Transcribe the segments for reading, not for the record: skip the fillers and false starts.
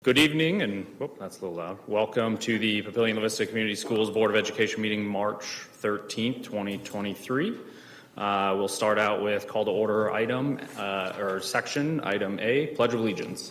Good evening, and that's a little loud. Welcome to the Papillion La Vista Community Schools Board of Education meeting March 13th, 2023. We'll start out with call to order item, or section, item A, Pledge of Allegiance.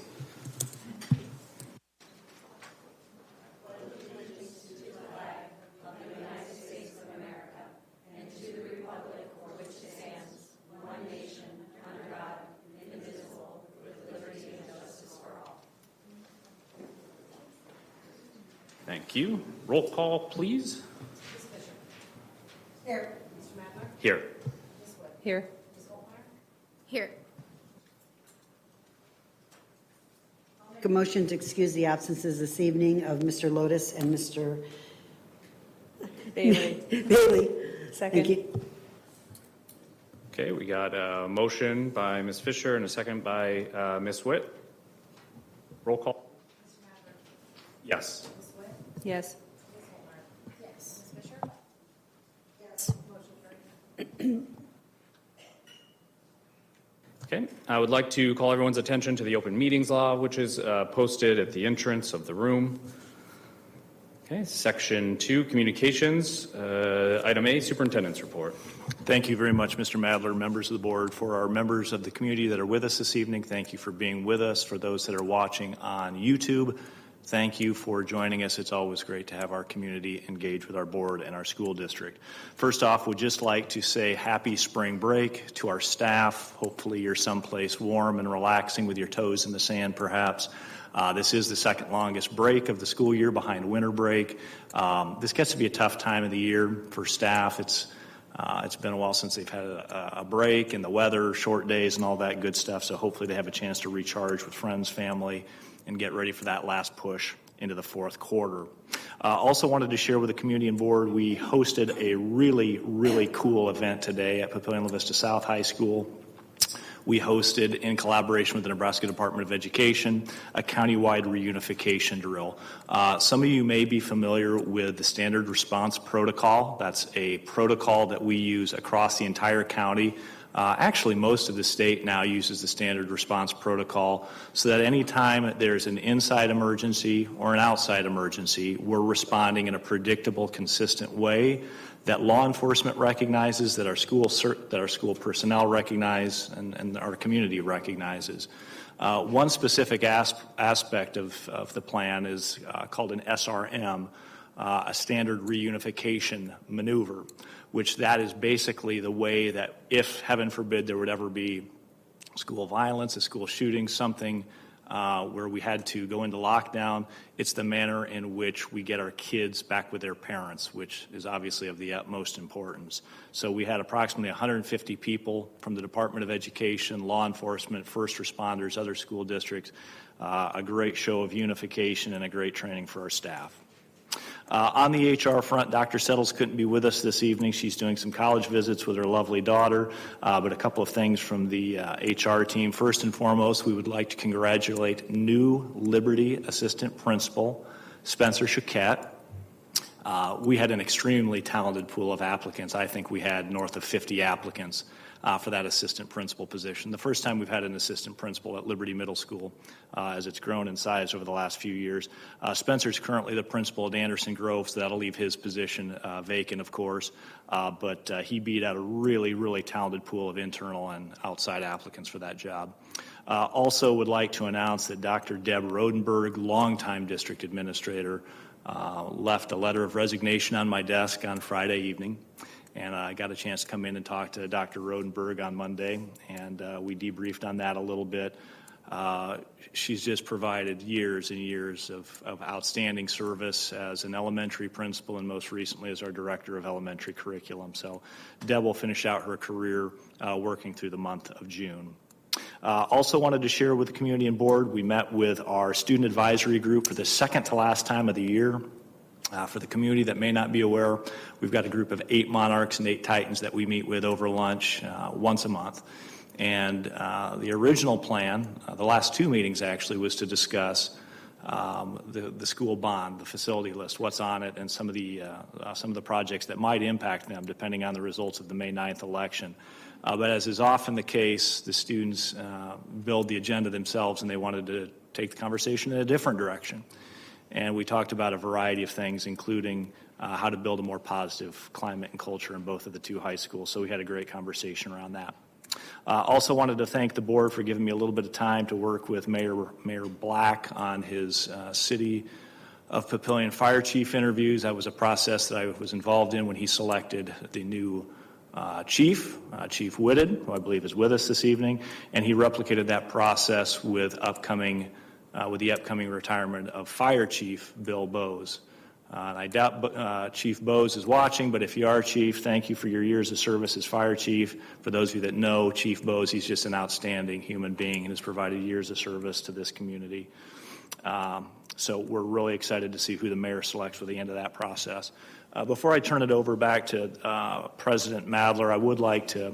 Thank you. Roll call, please. Here. Mr. Madler? Here. Ms. Wood? Here. Ms. Oltmeyer? Here. I'll make a motion to excuse the absences this evening of Mr. Lotus and Mr. Bailey. Bailey. Second. Thank you. Okay, we got a motion by Ms. Fisher and a second by Ms. Witt. Roll call. Mr. Madler? Yes. Ms. Wood? Yes. Ms. Oltmeyer? Yes. Ms. Fisher? Yes. Motion carried. Okay, I would like to call everyone's attention to the open meetings law, which is posted at the entrance of the room. Okay, section 2, communications, item A, superintendent's report. Thank you very much, Mr. Madler, members of the board. For our members of the community that are with us this evening, thank you for being with us. For those that are watching on YouTube, thank you for joining us. It's always great to have our community engage with our board and our school district. First off, we'd just like to say happy spring break to our staff. Hopefully you're someplace warm and relaxing with your toes in the sand, perhaps. This is the second longest break of the school year behind winter break. This gets to be a tough time of the year for staff. It's been a while since they've had a break, and the weather, short days, and all that good stuff. So hopefully they have a chance to recharge with friends, family, and get ready for that last push into the fourth quarter. Also wanted to share with the community and board, we hosted a really cool event today at Papillion La Vista South High School. We hosted, in collaboration with the Nebraska Department of Education, a countywide reunification drill. Some of you may be familiar with the Standard Response Protocol. That's a protocol that we use across the entire county. Actually, most of the state now uses the Standard Response Protocol so that any time there's an inside emergency or an outside emergency, we're responding in a predictable, consistent way that law enforcement recognizes, that our school personnel recognize, and our community recognizes. One specific aspect of the plan is called an SRM, a standard reunification maneuver, which that is basically the way that if, heaven forbid, there would ever be school violence, a school shooting, something where we had to go into lockdown, it's the manner in which we get our kids back with their parents, which is obviously of the utmost importance. So we had approximately 150 people from the Department of Education, law enforcement, first responders, other school districts, a great show of unification and a great training for our staff. On the HR front, Dr. Settles couldn't be with us this evening. She's doing some college visits with her lovely daughter, but a couple of things from the HR team. First and foremost, we would like to congratulate new Liberty Assistant Principal, Spencer Choquette. We had an extremely talented pool of applicants. I think we had north of 50 applicants for that assistant principal position. The first time we've had an assistant principal at Liberty Middle School as it's grown in size over the last few years. Spencer's currently the principal at Anderson Grove, so that'll leave his position vacant, of course. But he beat out a really talented pool of internal and outside applicants for that job. Also would like to announce that Dr. Deb Rodenberg, longtime district administrator, left a letter of resignation on my desk on Friday evening. And I got a chance to come in and talk to Dr. Rodenberg on Monday, and we debriefed on that a little bit. She's just provided years and years of outstanding service as an elementary principal and most recently as our director of elementary curriculum. So Deb will finish out her career working through the month of June. Also wanted to share with the community and board, we met with our student advisory group for the second to last time of the year. For the community that may not be aware, we've got a group of 8 Monarchs and 8 Titans that we meet with over lunch once a month. And the original plan, the last 2 meetings actually, was to discuss the school bond, the facility list, what's on it, and some of the projects that might impact them depending on the results of the May 9th election. But as is often the case, the students build the agenda themselves, and they wanted take the conversation in a different direction. And we talked about a variety of things, including how to build a more positive climate and culture in both of the two high schools. So we had a great conversation around that. Also wanted to thank the board for giving me a little bit of time to work with Mayor Black on his City of Papillion Fire Chief interviews. That was a process that I was involved in when he selected the new chief, Chief Whitted, who I believe is with us this evening, and he replicated that process with the upcoming retirement of Fire Chief Bill Bowes. And I doubt Chief Bowes is watching, but if you are, Chief, thank you for your years of service as Fire Chief. For those of you that know Chief Bowes, he's just an outstanding human being and has provided years of service to this community. So we're really excited to see who the mayor selects for the end of that process. Before I turn it over back to President Madler, I would like to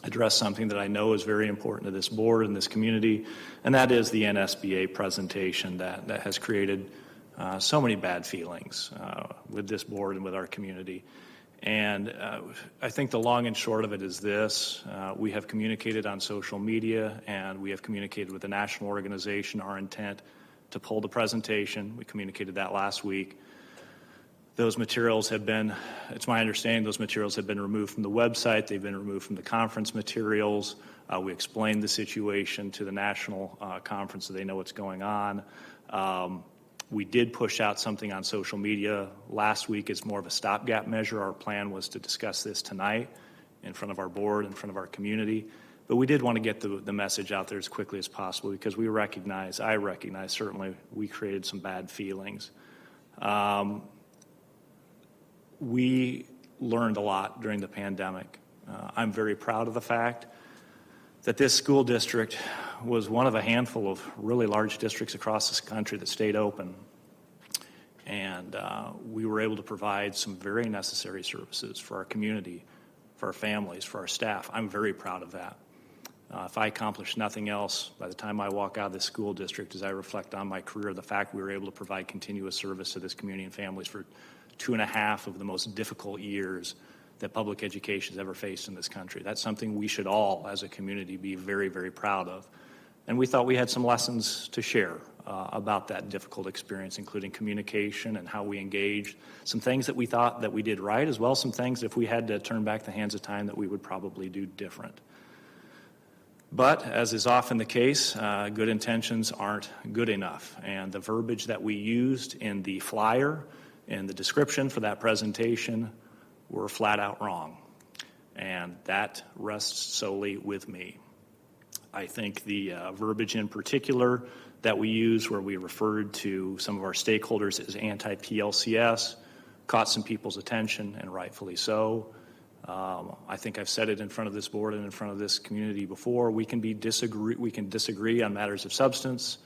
address something that I know is very important to this board and this community, and that is the NSBA presentation that has created so many bad feelings with this board and with our community. And I think the long and short of it is this. We have communicated on social media and we have communicated with the national organization our intent to pull the presentation. We communicated that last week. Those materials have been, it's my understanding, those materials have been removed from the website. They've been removed from the conference materials. We explained the situation to the national conference so they know what's going on. We did push out something on social media last week. It's more of a stopgap measure. Our plan was to discuss this tonight in front of our board, in front of our community. But we did want to get the message out there as quickly as possible because I recognize certainly we created some bad feelings. We learned a lot during the pandemic. I'm very proud of the fact that this school district was one of a handful of really large districts across this country that stayed open. And we were able to provide some very necessary services for our community, for our families, for our staff. I'm very proud of that. If I accomplish nothing else, by the time I walk out of this school district, as I reflect on my career, the fact we were able to provide continuous service to this community and families for 2.5 of the most difficult years that public education has ever faced in this country. That's something we should all, as a community, be very, very proud of. And we thought we had some lessons to share about that difficult experience, including communication and how we engaged, some things that we thought that we did right, as well as some things, if we had to turn back the hands of time, that we would probably do different. But, as is often the case, good intentions aren't good enough. And the verbiage that we used in the flyer and the description for that presentation were flat out wrong. And that rests solely with me. I think the verbiage in particular that we used, where we referred to some of our stakeholders as anti-PLCS, caught some people's attention, and rightfully so. I think I've said it in front of this board and in front of this community before. We can disagree on matters of substance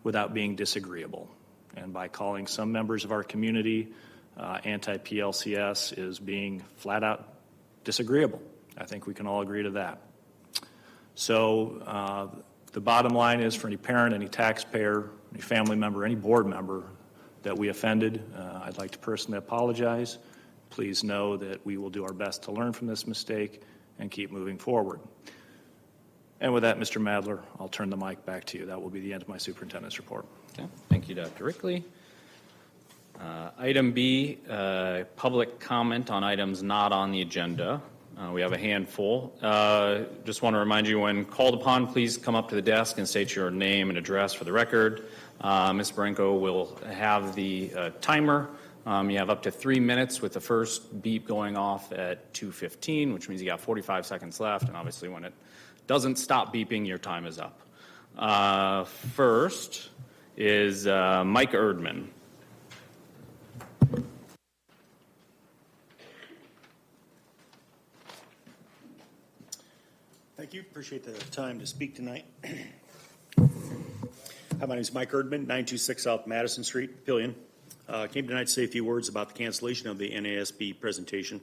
without being disagreeable. And by calling some members of our community anti-PLCS is being flat out disagreeable. I think we can all agree to that. So the bottom line is, for any parent, any taxpayer, any family member, any board member that we offended, I'd like to personally apologize. Please know that we will do our best to learn from this mistake and keep moving forward. And with that, Mr. Madler, I'll turn the mic back to you. That will be the end of my superintendent's report. Okay. Thank you, Dr. Rickley. Item B, public comment on items not on the agenda. We have a handful. Just want to remind you, when called upon, please come up to the desk and state your name and address for the record. Ms. Barenko will have the timer. You have up to 3 minutes, with the first beep going off at 2:15, which means you got 45 seconds left. And obviously, when it doesn't stop beeping, your time is up. First is Mike Erdman. Thank you. Appreciate the time to speak tonight. Hi, my name is Mike Erdman, 926 South Madison Street, Papillion. Came tonight to say a few words about the cancellation of the NASB presentation.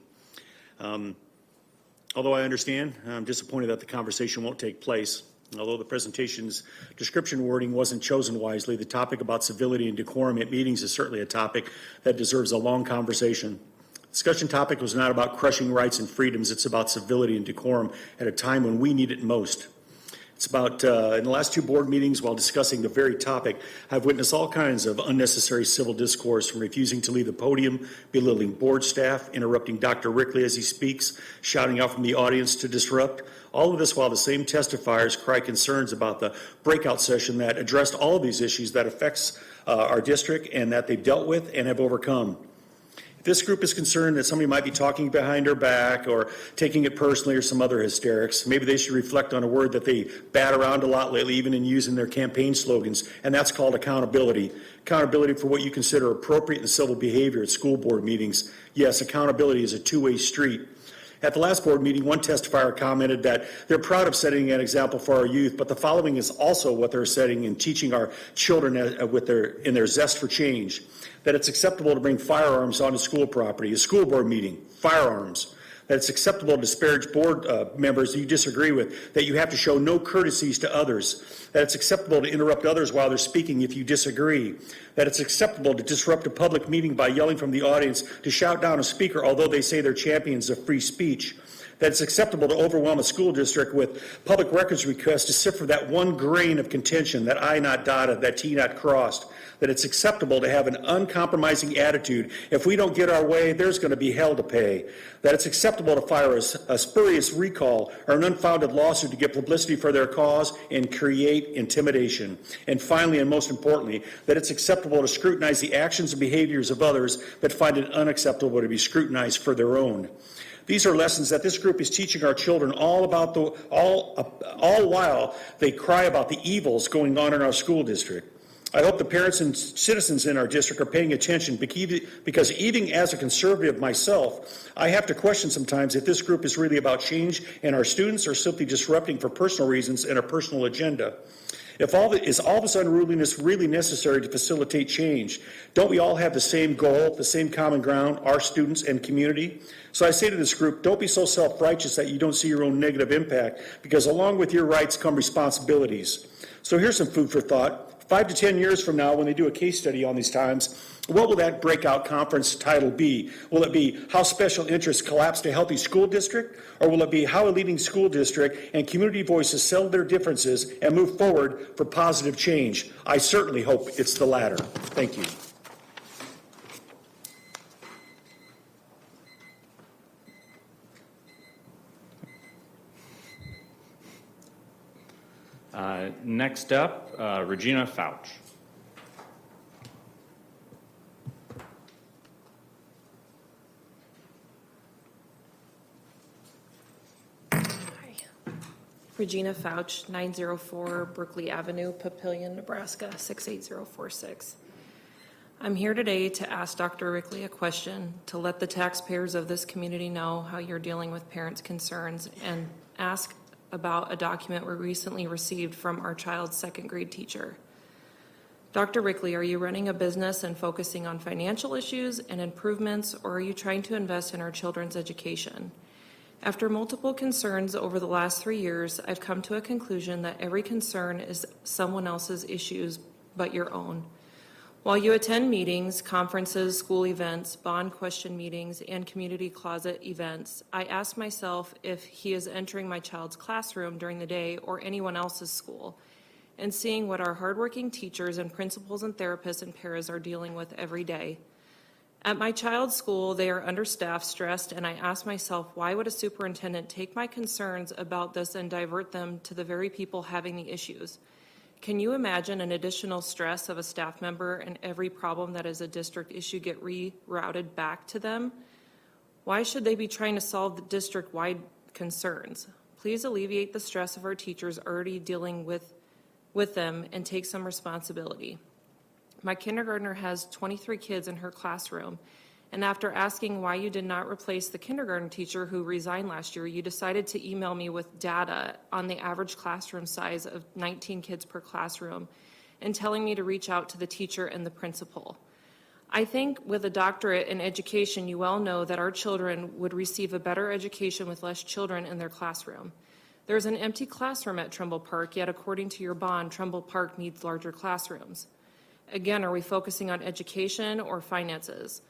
Although I understand, I'm disappointed that the conversation won't take place. Although the presentation's description wording wasn't chosen wisely, the topic about civility and decorum at meetings is certainly a topic that deserves a long conversation. The discussion topic was not about crushing rights and freedoms. It's about civility and decorum at a time when we need it most. It's about, in the last two board meetings, while discussing the very topic, I've witnessed all kinds of unnecessary civil discourse, from refusing to leave the podium, belittling board staff, interrupting Dr. Rickley as he speaks, shouting out from the audience to disrupt. All of this while the same testifiers cry concerns about the breakout session that addressed all of these issues that affects our district and that they've dealt with and have overcome. If this group is concerned that somebody might be talking behind their back or taking it personally or some other hysterics, maybe they should reflect on a word that they bat around a lot lately, even in using their campaign slogans, and that's called accountability. Accountability for what you consider appropriate and civil behavior at school board meetings. Yes, accountability is a two-way street. At the last board meeting, one testifier commented that they're proud of setting an example for our youth, but the following is also what they're setting and teaching our children in their zest for change. That it's acceptable to bring firearms onto school property, a school board meeting, firearms. That it's acceptable to disparage board members that you disagree with, that you have to show no courtesies to others, that it's acceptable to interrupt others while they're speaking if you disagree, that it's acceptable to disrupt a public meeting by yelling from the audience, to shout down a speaker although they say they're champions of free speech, that it's acceptable to overwhelm a school district with public records requests to sift for that one grain of contention, that I not dotted, that T not crossed, that it's acceptable to have an uncompromising attitude. If we don't get our way, there's going to be hell to pay. That it's acceptable to fire a spurious recall or an unfounded lawsuit to get publicity for their cause and create intimidation. And finally, and most importantly, that it's acceptable to scrutinize the actions and behaviors of others that find it unacceptable to be scrutinized for their own. These are lessons that this group is teaching our children all while they cry about the evils going on in our school district. I hope the parents and citizens in our district are paying attention, because even as a conservative myself, I have to question sometimes if this group is really about change and our students are simply disrupting for personal reasons and a personal agenda. Is all this unruliness really necessary to facilitate change? Don't we all have the same goal, the same common ground, our students and community? So I say to this group, don't be so self-righteous that you don't see your own negative impact, because along with your rights come responsibilities. So here's some food for thought. 5 to 10 years from now, when they do a case study on these times, what will that breakout conference title be? Will it be How Special Interests Collapsed a Healthy School District? Or will it be How a Leading School District and Community Voices Settle Their Differences and Move Forward for Positive Change? I certainly hope it's the latter. Thank you. Next up, Regina Fouch. Regina Fouch, 904 Berkeley Avenue, Papillion, Nebraska, 68046. I'm here today to ask Dr. Rickley a question, to let the taxpayers of this community know how you're dealing with parents' concerns, and ask about a document we recently received from our child's second grade teacher. Dr. Rickley, are you running a business and focusing on financial issues and improvements, or are you trying to invest in our children's education? After multiple concerns over the last 3 years, I've come to a conclusion that every concern is someone else's issues but your own. While you attend meetings, conferences, school events, bond question meetings, and community closet events, I ask myself if he is entering my child's classroom during the day or anyone else's school, and seeing what our hardworking teachers and principals and therapists and paras are dealing with every day. At my child's school, they are understaffed, stressed, and I ask myself, why would a superintendent take my concerns about this and divert them to the very people having the issues? Can you imagine an additional stress of a staff member and every problem that is a district issue get rerouted back to them? Why should they be trying to solve the district-wide concerns? Please alleviate the stress of our teachers already dealing with them and take some responsibility. My kindergartner has 23 kids in her classroom, and after asking why you did not replace the kindergarten teacher who resigned last year, you decided to email me with data on the average classroom size of 19 kids per classroom and telling me to reach out to the teacher and the principal. I think with a doctorate in education, you well know that our children would receive a better education with less children in their classroom. There's an empty classroom at Trumbull Park, yet according to your bond, Trumbull Park needs larger classrooms. Again, are we focusing on education or finances?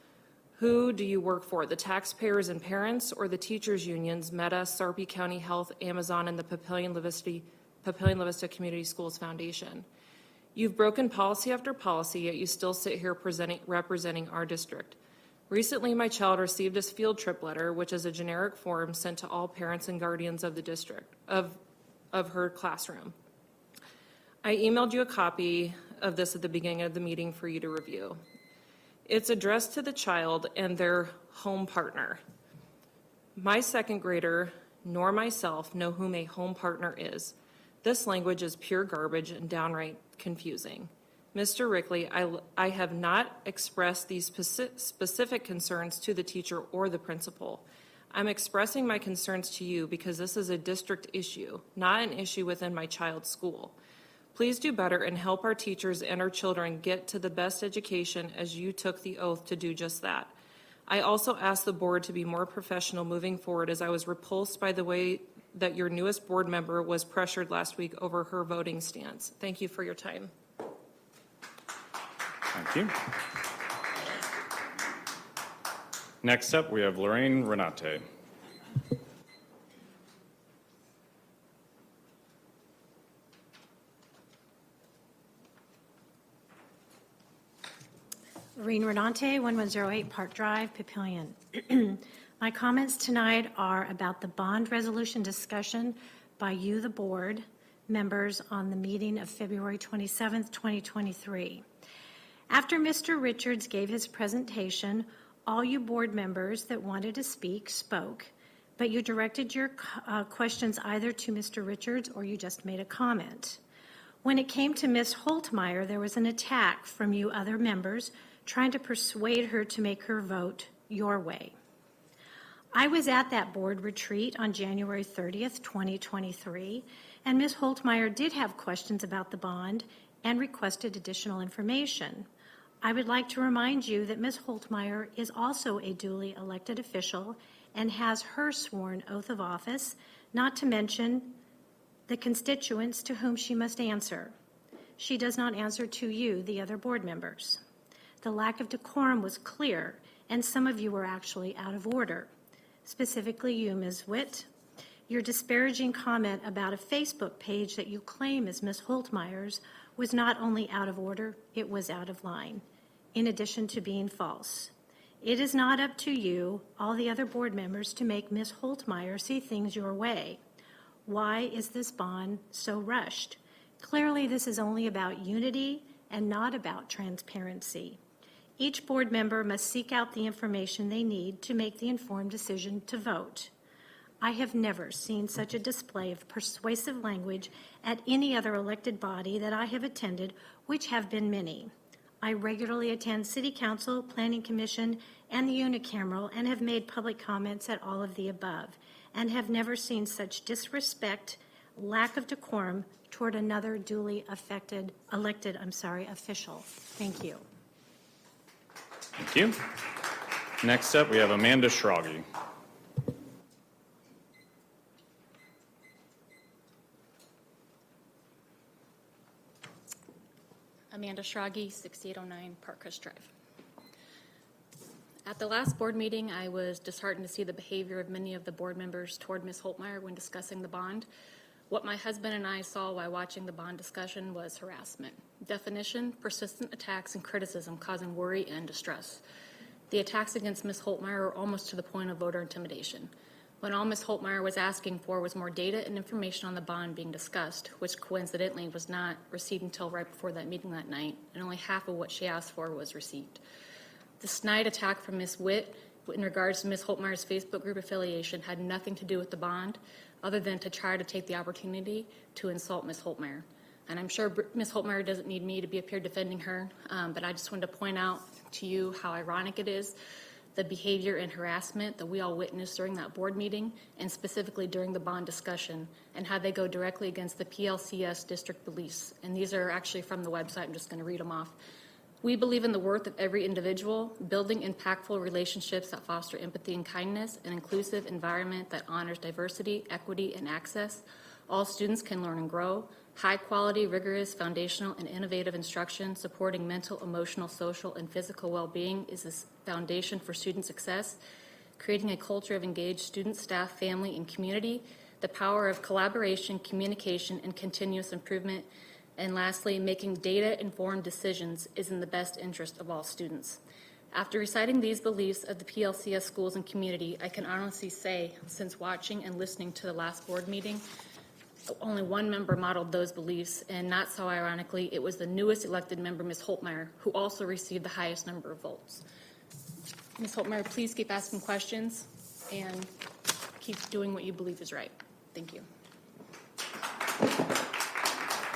Who do you work for, the taxpayers and parents, or the teachers' unions, Meta, Sarpy County Health, Amazon, and the Papillion Papillion La Vista Community Schools Foundation. You've broken policy after policy, yet you still sit here representing our district. Recently, my child received a field trip letter, which is a generic form sent to all parents and guardians of the district, of her classroom. I emailed you a copy of this at the beginning of the meeting for you to review. It's addressed to the child and their home partner. My second grader, nor myself, know whom a home partner is. This language is pure garbage and downright confusing. Mr. Rickley, I have not expressed these specific concerns to the teacher or the principal. I'm expressing my concerns to you because this is a district issue, not an issue within my child's school. Please do better and help our teachers and our children get to the best education as you took the oath to do just that. I also ask the board to be more professional moving forward, as I was repulsed by the way that your newest board member was pressured last week over her voting stance. Thank you for your time. Thank you. Next up, we have Lorraine Renate. Lorraine Renate, 1108 Park Drive, Papillion. My comments tonight are about the bond resolution discussion by you, the board members, on the meeting of February 27th, 2023. After Mr. Richards gave his presentation, all you board members that wanted to speak spoke, but you directed your questions either to Mr. Richards or you just made a comment. When it came to Ms. Holtmeyer, there was an attack from you other members trying to persuade her to make her vote your way. I was at that board retreat on January 30th, 2023, and Ms. Holtmeyer did have questions about the bond and requested additional information. I would like to remind you that Ms. Holtmeyer is also a duly elected official and has her sworn oath of office, not to mention the constituents to whom she must answer. She does not answer to you, the other board members. The lack of decorum was clear, and some of you were actually out of order. Specifically you, Ms. Witt. Your disparaging comment about a Facebook page that you claim is Ms. Holtmeyer's was not only out of order, it was out of line, in addition to being false. It is not up to you, all the other board members, to make Ms. Holtmeyer see things your way. Why is this bond so rushed? Clearly, this is only about unity and not about transparency. Each board member must seek out the information they need to make the informed decision to vote. I have never seen such a display of persuasive language at any other elected body that I have attended, which have been many. I regularly attend City Council, Planning Commission, and the unicameral, and have made public comments at all of the above, and have never seen such disrespect, lack of decorum toward another duly elected official. Thank you. Thank you. Next up, we have Amanda Schrage. Amanda Schrage, 6809 Parkhurst Drive. At the last board meeting, I was disheartened to see the behavior of many of the board members toward Ms. Holtmeyer when discussing the bond. What my husband and I saw while watching the bond discussion was harassment. Definition, persistent attacks and criticism causing worry and distress. The attacks against Ms. Holtmeyer were almost to the point of voter intimidation, when all Ms. Holtmeyer was asking for was more data and information on the bond being discussed, which coincidentally was not received until right before that meeting that night, and only half of what she asked for was received. The snide attack from Ms. Witt in regards to Ms. Holtmeyer's Facebook group affiliation had nothing to do with the bond, other than to try to take the opportunity to insult Ms. Holtmeyer. And I'm sure Ms. Holtmeyer doesn't need me to be up here defending her, but I just wanted to point out to you how ironic it is, the behavior and harassment that we all witnessed during that board meeting, and specifically during the bond discussion, and how they go directly against the PLCS district beliefs. And these are actually from the website. I'm just going to read them off. We believe in the worth of every individual, building impactful relationships that foster empathy and kindness, an inclusive environment that honors diversity, equity, and access. All students can learn and grow. High quality, rigorous, foundational, and innovative instruction supporting mental, emotional, social, and physical well-being is the foundation for student success. Creating a culture of engaged students, staff, family, and community the power of collaboration, communication, and continuous improvement. And lastly, making data-informed decisions is in the best interest of all students. After reciting these beliefs of the PLCS schools and community, I can honestly say, since watching and listening to the last board meeting, only one member modeled those beliefs, and not so ironically, it was the newest elected member, Ms. Holtmeyer, who also received the highest number of votes. Ms. Holtmeyer, please keep asking questions and keep doing what you believe is right. Thank you.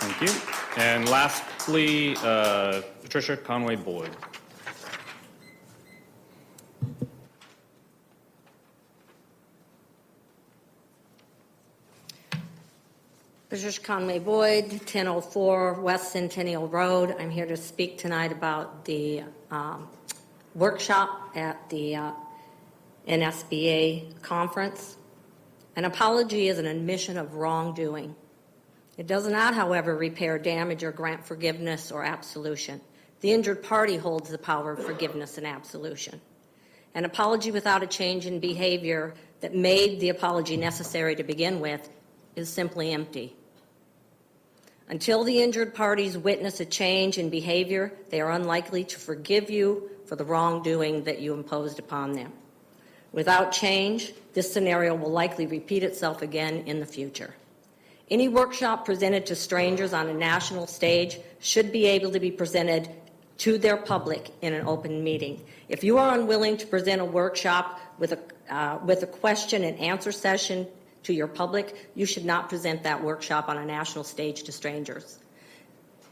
Thank you. And lastly, Patricia Conway-Boyd. Patricia Conway-Boyd, 1004 West Centennial Road. I'm here to speak tonight about the workshop at the NSBA conference. An apology is an admission of wrongdoing. It does not, however, repair damage or grant forgiveness or absolution. The injured party holds the power of forgiveness and absolution. An apology without a change in behavior that made the apology necessary to begin with is simply empty. Until the injured parties witness a change in behavior, they are unlikely to forgive you for the wrongdoing that you imposed upon them. Without change, this scenario will likely repeat itself again in the future. Any workshop presented to strangers on a national stage should be able to be presented to their public in an open meeting. If you are unwilling to present a workshop with a question and answer session to your public, you should not present that workshop on a national stage to strangers.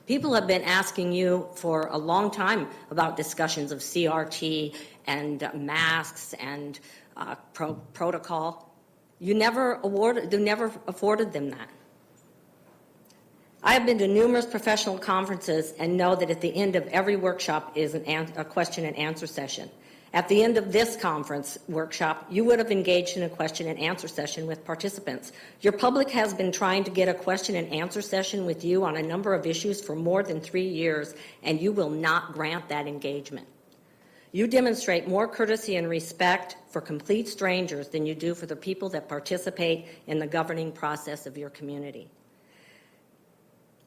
People have been asking you for a long time about discussions of CRT and masks and protocol. You never afforded them that. I have been to numerous professional conferences and know that at the end of every workshop is a question and answer session. At the end of this conference workshop, you would have engaged in a question and answer session with participants. Your public has been trying to get a question and answer session with you on a number of issues for more than 3 years, and you will not grant that engagement. You demonstrate more courtesy and respect for complete strangers than you do for the people that participate in the governing process of your community.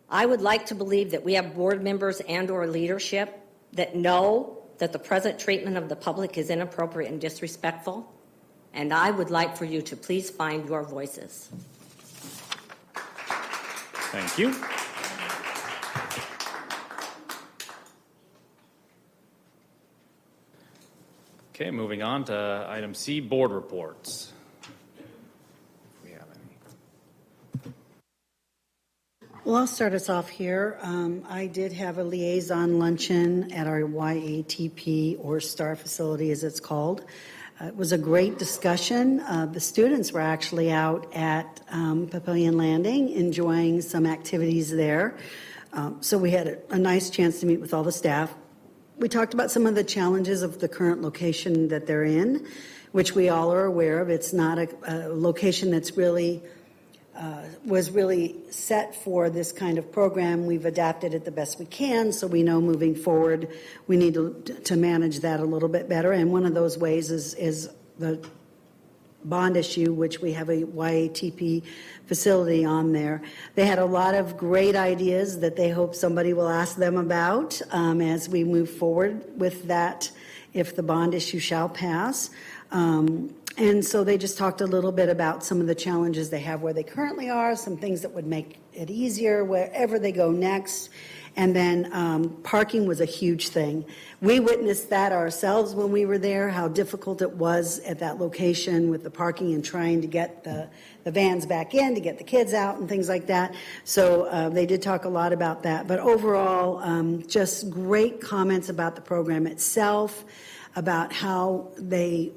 I would like to believe that we have board members and/or leadership that know that the present treatment of the public is inappropriate and disrespectful, and I would like for you to please find your voices. Thank you. Okay, moving on to item C, board reports. If we have any. Well, I'll start us off here. I did have a liaison luncheon at our YATP, or STAR facility as it's called. It was a great discussion. The students were actually out at Papillion Landing enjoying some activities there. So we had a nice chance to meet with all the staff. We talked about some of the challenges of the current location that they're in, which we all are aware of. It's not a location that's really was really set for this kind of program. We've adapted it the best we can, so we know moving forward we need to manage that a little bit better. And one of those ways is the bond issue, which we have a YATP facility on there. They had a lot of great ideas that they hope somebody will ask them about as we move forward with that, if the bond issue shall pass. And so they just talked a little bit about some of the challenges they have where they currently are, some things that would make it easier wherever they go next. And then parking was a huge thing. We witnessed that ourselves when we were there, how difficult it was at that location with the parking and trying to get the vans back in, to get the kids out and things like that. So they did talk a lot about that. But overall, just great comments about the program itself, about how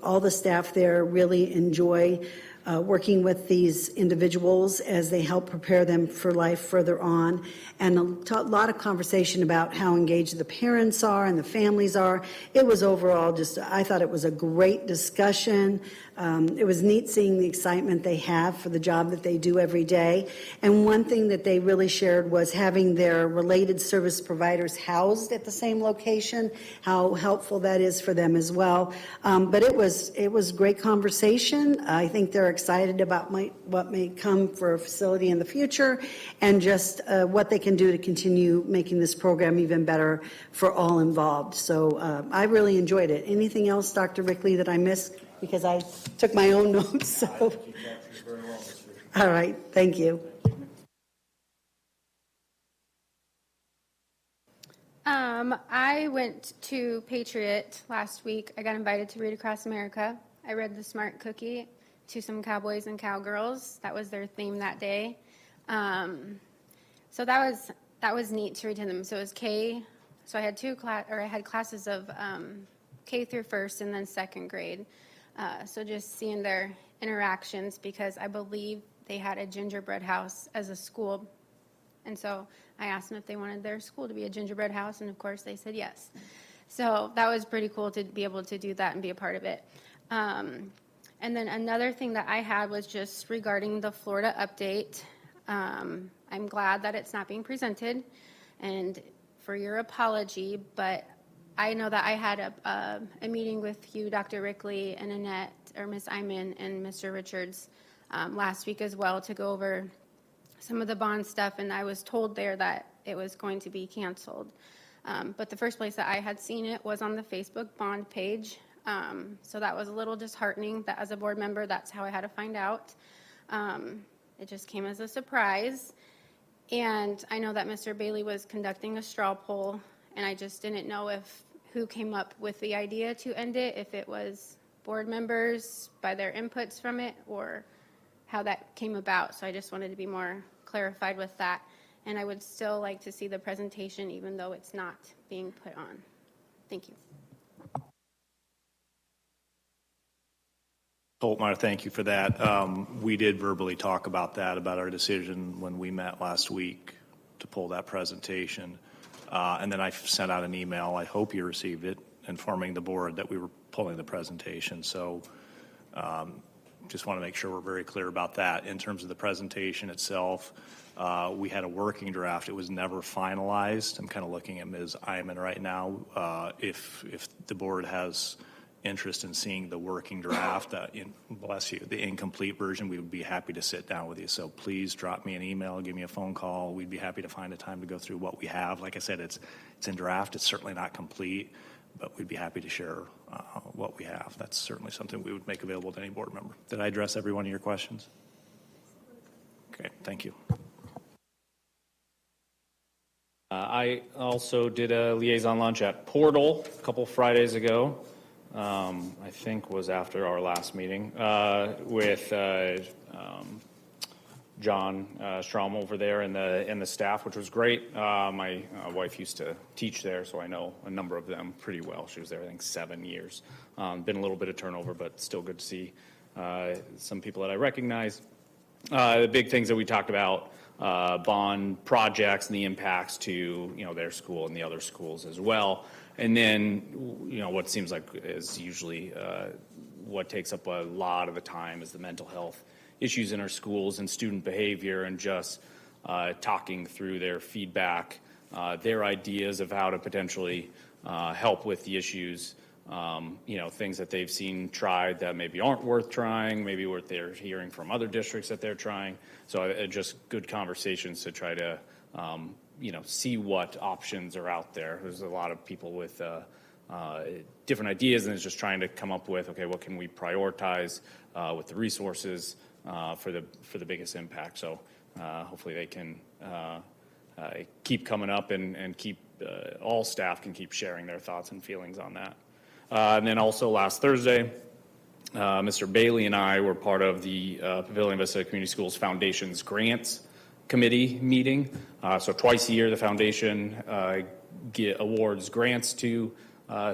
all the staff there really enjoy working with these individuals as they help prepare them for life further on. And a lot of conversation about how engaged the parents are and the families are. It was overall I thought it was a great discussion. It was neat seeing the excitement they have for the job that they do every day. And one thing that they really shared was having their related service providers housed at the same location, how helpful that is for them as well. But it was great conversation. I think they're excited about what may come for a facility in the future, and just what they can do to continue making this program even better for all involved. So I really enjoyed it. Anything else, Dr. Rickley, that I missed? Because I took my own notes. So. All right, thank you. I went to Patriot last week. I got invited to Read Across America. I read The Smart Cookie to some cowboys and cowgirls. That was their theme that day. So that was neat to read to them. So it was K. So I had I had classes of K through first and then second grade. So just seeing their interactions, because I believe they had a gingerbread house as a school. And so I asked them if they wanted their school to be a gingerbread house, and of course they said yes. So that was pretty cool to be able to do that and be a part of it. And then another thing that I had was just regarding the Florida update. I'm glad that it's not being presented, and for your apology, but I know that I had a meeting with you, Dr. Rickley, and Annette, or Ms. Iman, and Mr. Richards last week as well, to go over some of the bond stuff, and I was told there that it was going to be canceled. But the first place that I had seen it was on the Facebook bond page. So that was a little disheartening that as a board member, that's how I had to find out. It just came as a surprise. And I know that Mr. Bailey was conducting a straw poll, and I just didn't know who came up with the idea to end it, if it was board members by their inputs from it, or how that came about. So I just wanted to be more clarified with that. And I would still like to see the presentation, even though it's not being put on. Thank you. Holtmeyer, thank you for that. We did verbally talk about that, about our decision when we met last week to pull that presentation. And then I sent out an email, I hope you received it, informing the board that we were pulling the presentation. So just want to make sure we're very clear about that. In terms of the presentation itself, we had a working draft. It was never finalized. I'm kind of looking at Ms. Iman right now. If the board has interest in seeing the working draft, bless you, the incomplete version, we would be happy to sit down with you. So please drop me an email, give me a phone call. We'd be happy to find a time to go through what we have. Like I said, it's in draft. It's certainly not complete, but we'd be happy to share what we have. That's certainly something we would make available to any board member. Did I address every one of your questions? Okay, thank you. I also did a liaison lunch at Portal a couple Fridays ago. I think was after our last meeting with John Strom over there and the staff, which was great. My wife used to teach there, so I know a number of them pretty well. She was there, I think, 7 years. Been a little bit of turnover, but still good to see some people that I recognize. The big things that we talked about, bond projects and the impacts to their school and the other schools as well. And then what seems like is usually what takes up a lot of the time is the mental health issues in our schools and student behavior, and just talking through their feedback, their ideas of how to potentially help with the issues, things that they've seen tried that maybe aren't worth trying, maybe what they're hearing from other districts that they're trying. So just good conversations to try to, see what options are out there. There's a lot of people with different ideas, and it's just trying to come up with, okay, what can we prioritize with the resources for the biggest impact. So hopefully they can keep coming up and keep all staff can keep sharing their thoughts and feelings on that. And then also last Thursday, Mr. Bailey and I were part of the Pavilion Vista Community Schools Foundation's Grants Committee meeting. So twice a year, the foundation awards grants to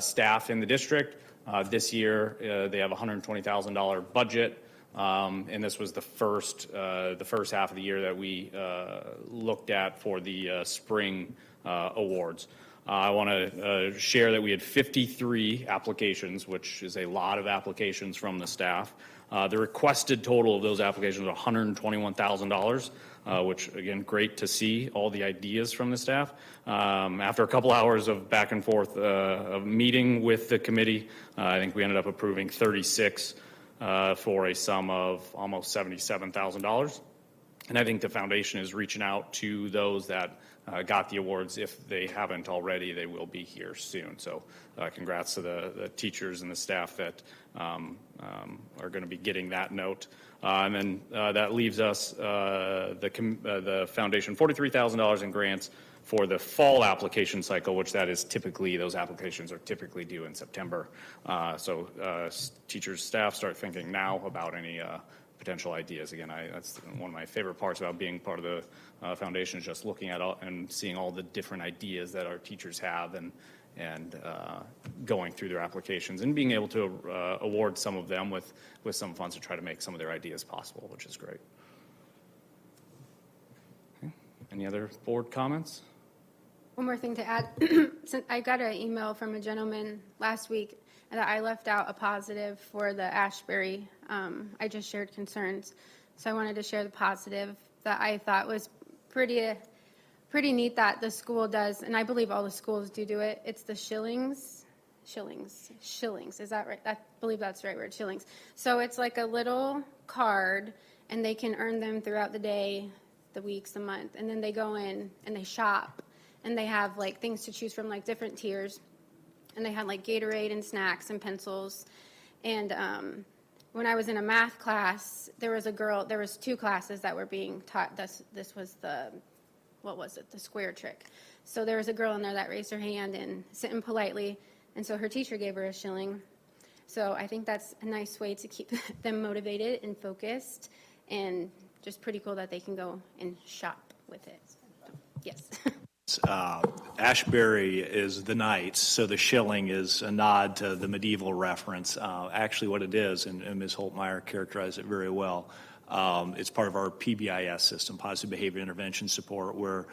staff in the district. This year, they have a $120,000 budget, and this was the first half of the year that we looked at for the spring awards. I want to share that we had 53 applications, which is a lot of applications from the staff. The requested total of those applications was $121,000, which, again, great to see all the ideas from the staff. After a couple hours of back and forth of meeting with the committee, I think we ended up approving 36 for a sum of almost $77,000. And I think the foundation is reaching out to those that got the awards. If they haven't already, they will be here soon. So congrats to the teachers and the staff that are going to be getting that note. And then that leaves us, the foundation, $43,000 in grants for the fall application cycle, which that is typically, those applications are typically due in September. So teachers, staff start thinking now about any potential ideas. Again, that's one of my favorite parts about being part of the foundation, is just looking at all and seeing all the different ideas that our teachers have and going through their applications and being able to award some of them with some funds to try to make some of their ideas possible, which is great. Okay. Any other board comments? One more thing to add. Since I got an email from a gentleman last week that I left out a positive for the Ashbury. I just shared concerns. So I wanted to share the positive that I thought was pretty neat that the school does, and I believe all the schools do it. It's the shillings. Is that right? I believe that's the right word, shillings. So it's like a little card, and they can earn them throughout the day, the weeks, the month, and then they go in and they shop. And they have like things to choose from, like different tiers. And they had like Gatorade and snacks and pencils. And when I was in a math class, there was two classes that were being taught. This was the square trick. So there was a girl in there that raised her hand and sitting politely. And so her teacher gave her a shilling. So I think that's a nice way to keep them motivated and focused. And just pretty cool that they can go and shop with it. So, yes. Ashbury is the Knights, so the shilling is a nod to the medieval reference. Actually, what it is, and Ms. Holtmeyer characterized it very well, it's part of our PBIS system, Positive Behavior Intervention Support, where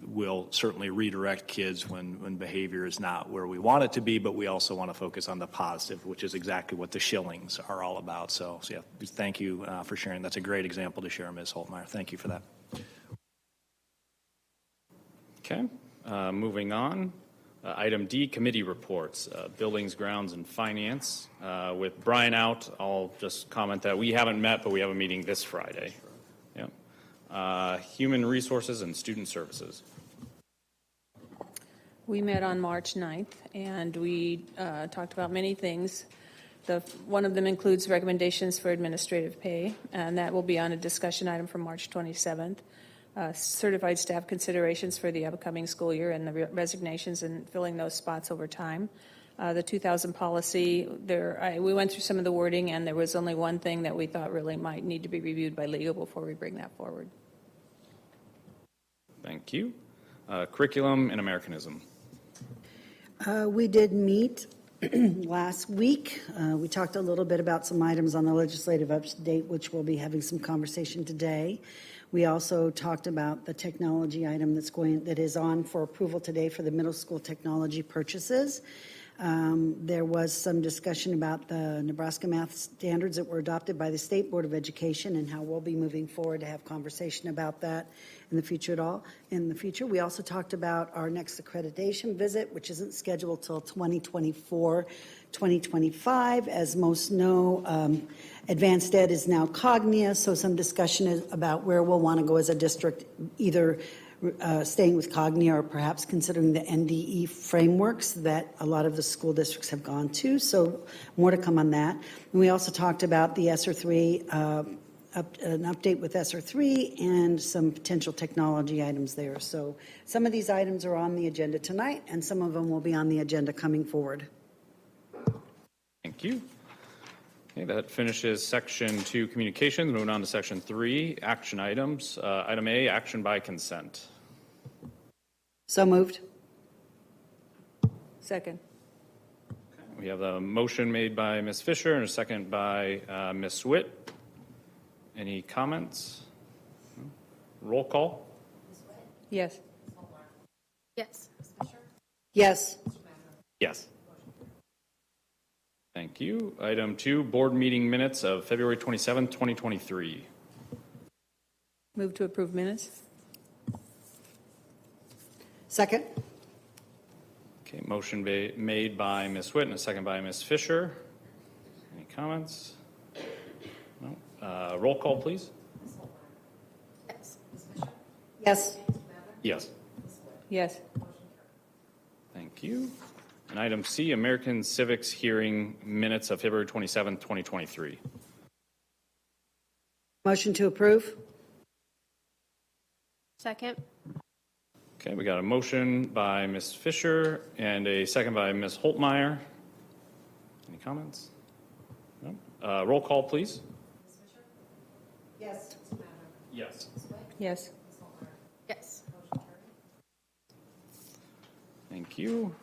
we'll certainly redirect kids when behavior is not where we want it to be, but we also want to focus on the positive, which is exactly what the shillings are all about. So yeah, thank you for sharing. That's a great example to share, Ms. Holtmeyer. Thank you for that. Okay, moving on. Item D, committee reports, Buildings, Grounds, and Finance. With Brian out, I'll just comment that we haven't met, but we have a meeting this Friday. Yep. Human Resources and Student Services. We met on March 9th, and we talked about many things. One of them includes recommendations for administrative pay, and that will be on a discussion item for March 27th. Certified staff considerations for the upcoming school year and the resignations and filling those spots over time. The 2000 policy, we went through some of the wording, and there was only one thing that we thought really might need to be reviewed by legal before we bring that forward. Thank you. Curriculum and Americanism. We did meet last week. We talked a little bit about some items on the legislative update, which we'll be having some conversation today. We also talked about the technology item that is on for approval today for the middle school technology purchases. There was some discussion about the Nebraska math standards that were adopted by the State Board of Education and how we'll be moving forward to have conversation about that in the future. We also talked about our next accreditation visit, which isn't scheduled till 2024, 2025. As most know, Advanced Ed is now Cognia, so some discussion is about where we'll want to go as a district, either staying with Cognia or perhaps considering the NDE frameworks that a lot of the school districts have gone to. So more to come on that. And we also talked about the ESSER 3, an update with ESSER 3 and some potential technology items there. So some of these items are on the agenda tonight, and some of them will be on the agenda coming forward. Thank you. Okay, that finishes Section 2, Communications. Moving on to Section 3, Action Items. Item A, Action by Consent. So moved. Second. We have a motion made by Ms. Fisher and a second by Ms. Witt. Any comments? Roll call. Yes. Yes. Yes. Yes. Thank you. Item 2, board meeting minutes of February 27, 2023. Move to approve minutes. Second. Okay, motion made by Ms. Witt and a second by Ms. Fisher. Any comments? No. Roll call, please. Yes. Ms. Fisher? Yes. Yes. Yes. Thank you. And item C, American Civics hearing minutes of February 27th, 2023. Motion to approve? Second. Okay, we got a motion by Ms. Fisher and a second by Ms. Holtmeyer. Any comments? No. Roll call, please. Ms. Fisher? Yes. Mr. Maverick? Yes. Ms. Witt? Yes. Ms. Holtmeyer? Yes. Motion carried. Thank you.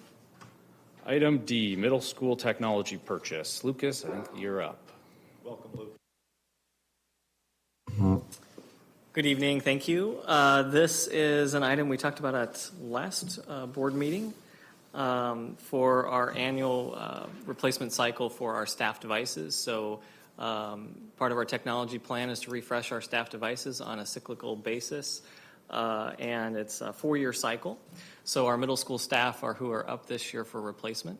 Item D, middle school technology purchase. Lucas, I think you're up. Welcome, Luke. Good evening, thank you. This is an item we talked about at last board meeting for our annual replacement cycle for our staff devices. So part of our technology plan is to refresh our staff devices on a cyclical basis, and it's a 4-year cycle. So our middle school staff are who are up this year for replacement.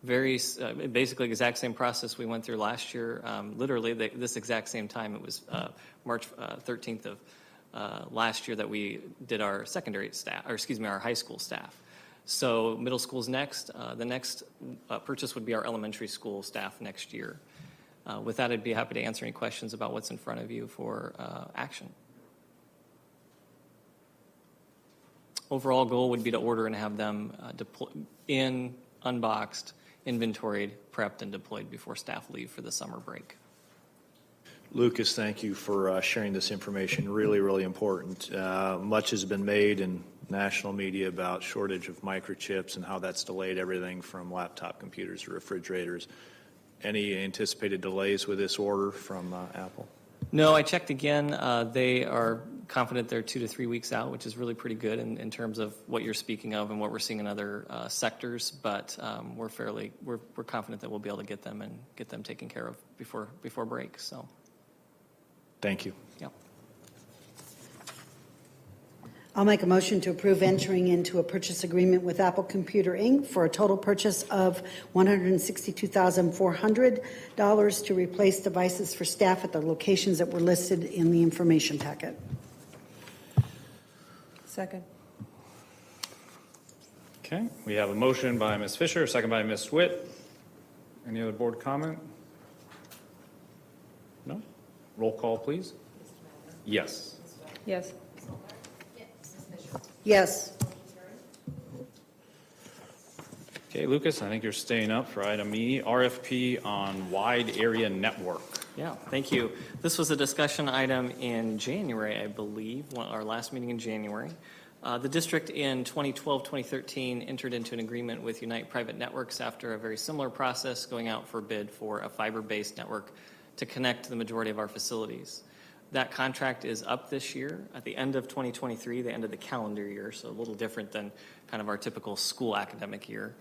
Basically exact same process we went through last year. Literally this exact same time. It was March 13th of last year that we did our secondary staff, or excuse me, our high school staff. So middle school's next. The next purchase would be our elementary school staff next year. With that, I'd be happy to answer any questions about what's in front of you for action. Overall goal would be to order and have them unboxed, inventoried, prepped, and deployed before staff leave for the summer break. Lucas, thank you for sharing this information. Really, really important. Much has been made in national media about shortage of microchips and how that's delayed everything from laptop computers to refrigerators. Any anticipated delays with this order from Apple? No, I checked again. They are confident they're 2 to 3 weeks out, which is really pretty good in terms of what you're speaking of and what we're seeing in other sectors. But we're confident that we'll be able to get them taken care of before break. So, thank you. yeah. I'll make a motion to approve entering into a purchase agreement with Apple Computer Inc. for a total purchase of $162,400 to replace devices for staff at the locations that were listed in the information packet. Second. Okay, we have a motion by Ms. Fisher, a second by Ms. Witt. Any other board comment? No? Roll call, please. Yes. Yes. Yes. Okay, Lucas, I think you're staying up for item E, RFP on wide area network. Yeah, thank you. This was a discussion item in January, I believe, our last meeting in January. The district in 2012-2013 entered into an agreement with Unite Private Networks after a very similar process, going out for bid for a fiber-based network to connect the majority of our facilities. That contract is up this year at the end of 2023, the end of the calendar year, so a little different than kind of our typical school academic year.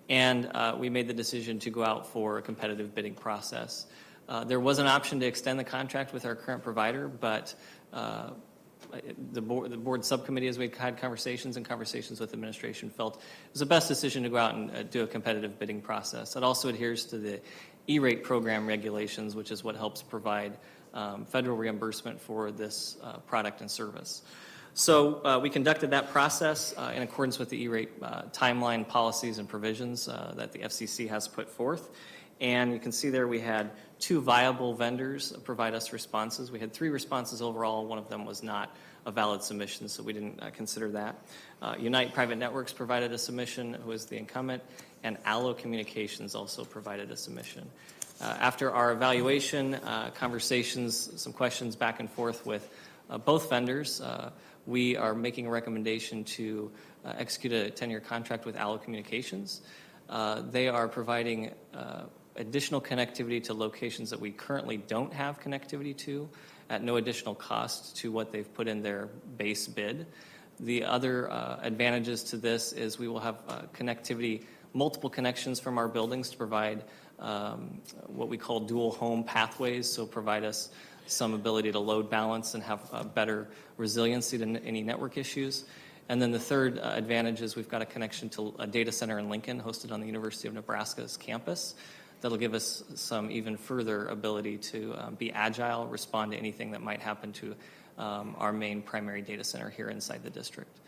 And we made the decision to go out for a competitive bidding process. There was an option to extend the contract with our current provider, but the board subcommittee, as we had conversations with administration, felt it was the best decision to go out and do a competitive bidding process. It also adheres to the E-rate program regulations, which is what helps provide federal reimbursement for this product and service. So we conducted that process in accordance with the E-rate timeline policies and provisions that the FCC has put forth. And you can see there we had 2 viable vendors provide us responses. We had 3 responses overall. One of them was not a valid submission, so we didn't consider that. Unite Private Networks provided a submission, who is the incumbent, and Allo Communications also provided a submission. After our evaluation, conversations, some questions back and forth with both vendors, we are making a recommendation to execute a 10-year contract with Allo Communications. They are providing additional connectivity to locations that we currently don't have connectivity to at no additional cost to what they've put in their base bid. The other advantages to this is we will have connectivity, multiple connections from our buildings to provide what we call dual home pathways, so provide us some ability to load balance and have better resiliency to any network issues. And then the third advantage is we've got a connection to a data center in Lincoln hosted on the University of Nebraska's campus that'll give us some even further ability to be agile, respond to anything that might happen to our main primary data center here inside the district.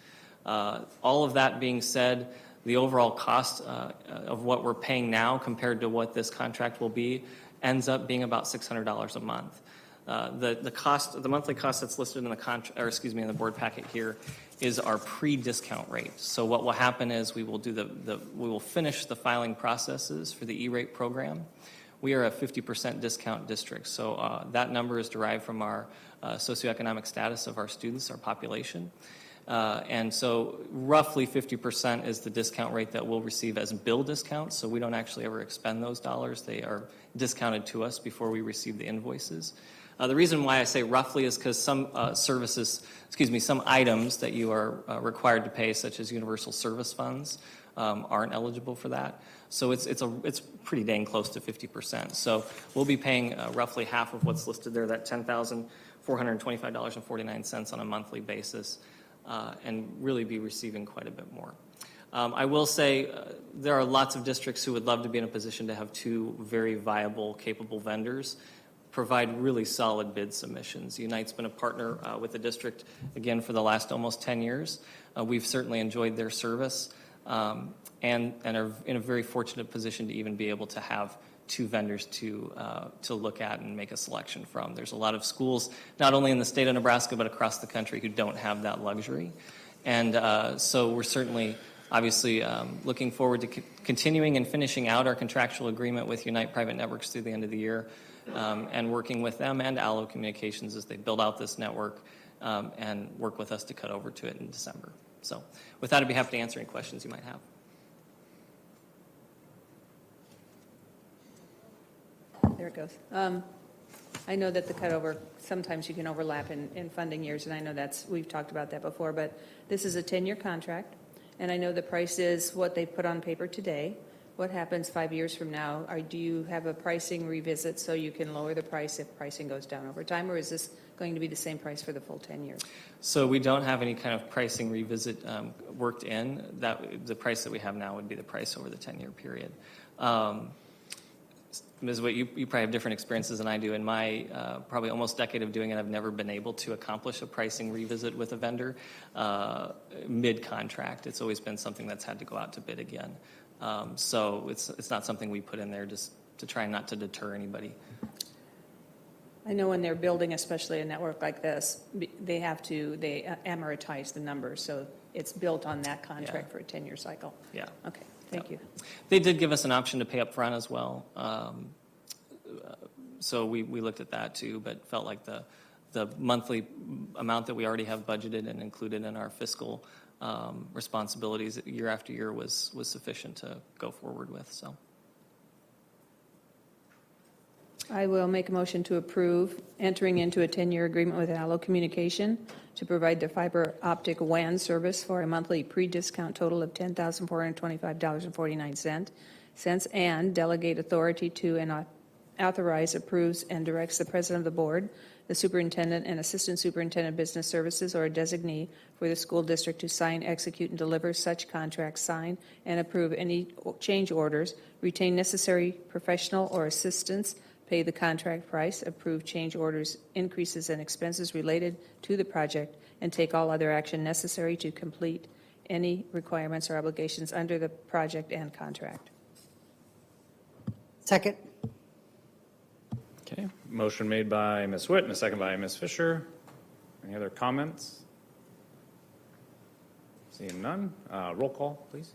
All of that being said, the overall cost of what we're paying now compared to what this contract will be ends up being about $600 a month. The monthly cost that's listed in the in the board packet here is our pre-discount rate. So what will happen is we will we will finish the filing processes for the E-rate program. We are a 50% discount district, so that number is derived from our socioeconomic status of our students, our population. And so roughly 50% is the discount rate that we'll receive as bill discounts, so we don't actually ever expend those dollars. They are discounted to us before we receive the invoices. The reason why I say roughly is because some some items that you are required to pay, such as universal service funds, aren't eligible for that. So it's pretty dang close to 50%. So we'll be paying roughly half of what's listed there, that $10,425.49 on a monthly basis, and really be receiving quite a bit more. I will say there are lots of districts who would love to be in a position to have two very viable, capable vendors provide really solid bid submissions. Unite's been a partner with the district, again, for the last almost 10 years. We've certainly enjoyed their service and are in a very fortunate position to even be able to have two vendors to look at and make a selection from. There's a lot of schools, not only in the state of Nebraska, but across the country who don't have that luxury. And so we're certainly, obviously, looking forward to continuing and finishing out our contractual agreement with Unite Private Networks through the end of the year, and working with them and Allo Communications as they build out this network and work with us to cut over to it in December. So with that, I'd be happy to answer any questions you might have. There it goes. I know that the cutover, sometimes you can overlap in funding years, and I know we've talked about that before, but this is a 10-year contract, and I know the price is what they put on paper today. What happens 5 years from now? Do you have a pricing revisit so you can lower the price if pricing goes down over time, or is this going to be the same price for the full 10 years? So we don't have any kind of pricing revisit worked in. The price that we have now would be the price over the 10-year period. Ms. Witt, you probably have different experiences than I do. In my probably almost decade of doing it, I've never been able to accomplish a pricing revisit with a vendor mid-contract. It's always been something that's had to go out to bid again. So it's not something we put in there just to try not to deter anybody. I know when they're building, especially a network like this, they amortize the numbers, so it's built on that contract for a 10-year cycle. Yeah. Okay, thank you. They did give us an option to pay up front as well. So we looked at that too, but felt like the monthly amount that we already have budgeted and included in our fiscal responsibilities year after year was sufficient to go forward with. So I will make a motion to approve entering into a 10-year agreement with Allo Communication to provide the fiber optic WAN service for a monthly pre-discount total of $10,425.49 and delegate authority to and authorize, approves, and directs the president of the board, the superintendent, and assistant superintendent of business services or a designee for the school district to sign, execute, and deliver such contracts, sign, and approve any change orders, retain necessary professional or assistance, pay the contract price, approve change orders, increases, and expenses related to the project, and take all other action necessary to complete any requirements or obligations under the project and contract. Second. Okay, motion made by Ms. Witt and a second by Ms. Fisher. Any other comments? Seeing none, roll call, please.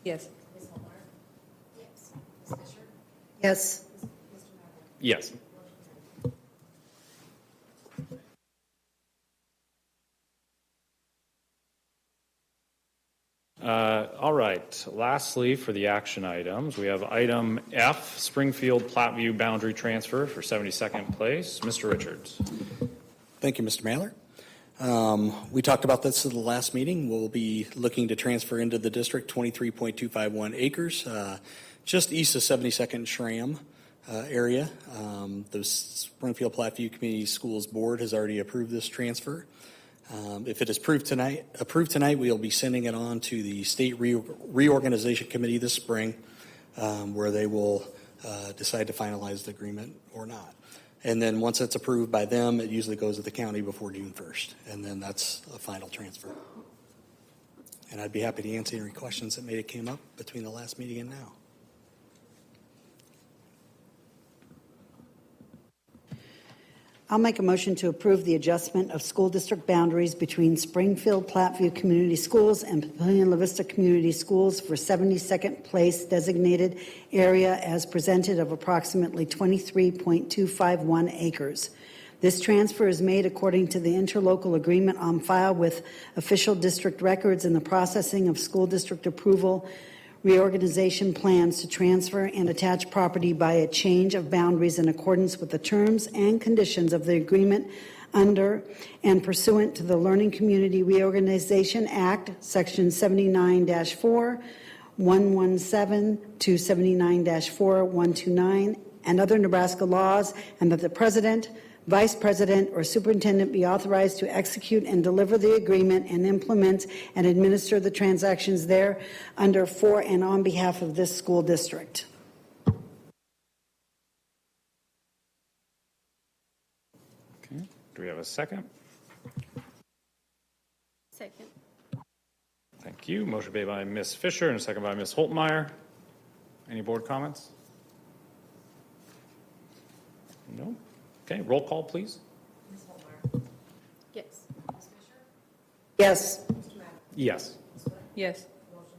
Yes. Ms. Holmeyer? Yes. Ms. Fisher? Yes. Mr. Madler? Yes. All right, lastly, for the action items, we have item F, Springfield Platteview Boundary Transfer for 72nd Place. Mr. Richards. Thank you, Mr. Mallard. We talked about this at the last meeting. We'll be looking to transfer into the district 23.251 acres, just east of 72nd Shram area. The Springfield Platteview Community Schools Board has already approved this transfer. If it is approved tonight, we'll be sending it on to the State Reorganization Committee this spring, where they will decide to finalize the agreement or not. And then once it's approved by them, it usually goes to the county before June 1st, and then that's a final transfer. And I'd be happy to answer any questions that may have came up between the last meeting and now. I'll make a motion to approve the adjustment of school district boundaries between Springfield Platteview Community Schools and Papillion La Vista Community Schools for 72nd place designated area as presented of approximately 23.251 acres. This transfer is made according to the interlocal agreement on file with official district records and the processing of school district approval reorganization plans to transfer and attach property by a change of boundaries in accordance with the terms and conditions of the agreement under and pursuant to the Learning Community Reorganization Act, Section 79-4, 117, 279-4, 129, and other Nebraska laws, and that the President, Vice President, or Superintendent be authorized to execute and deliver the agreement and implement and administer the transactions there under, for, and on behalf of this school district. Okay. Do we have a second? Second. Thank you. Motion made by Ms. Fisher and a second by Ms. Holtmeyer. Any board comments? No? Okay, roll call, please. Ms. Holmeyer? Yes. Ms. Fisher? Yes. Mr. Madden? Yes. Ms. Wood? Yes. Motion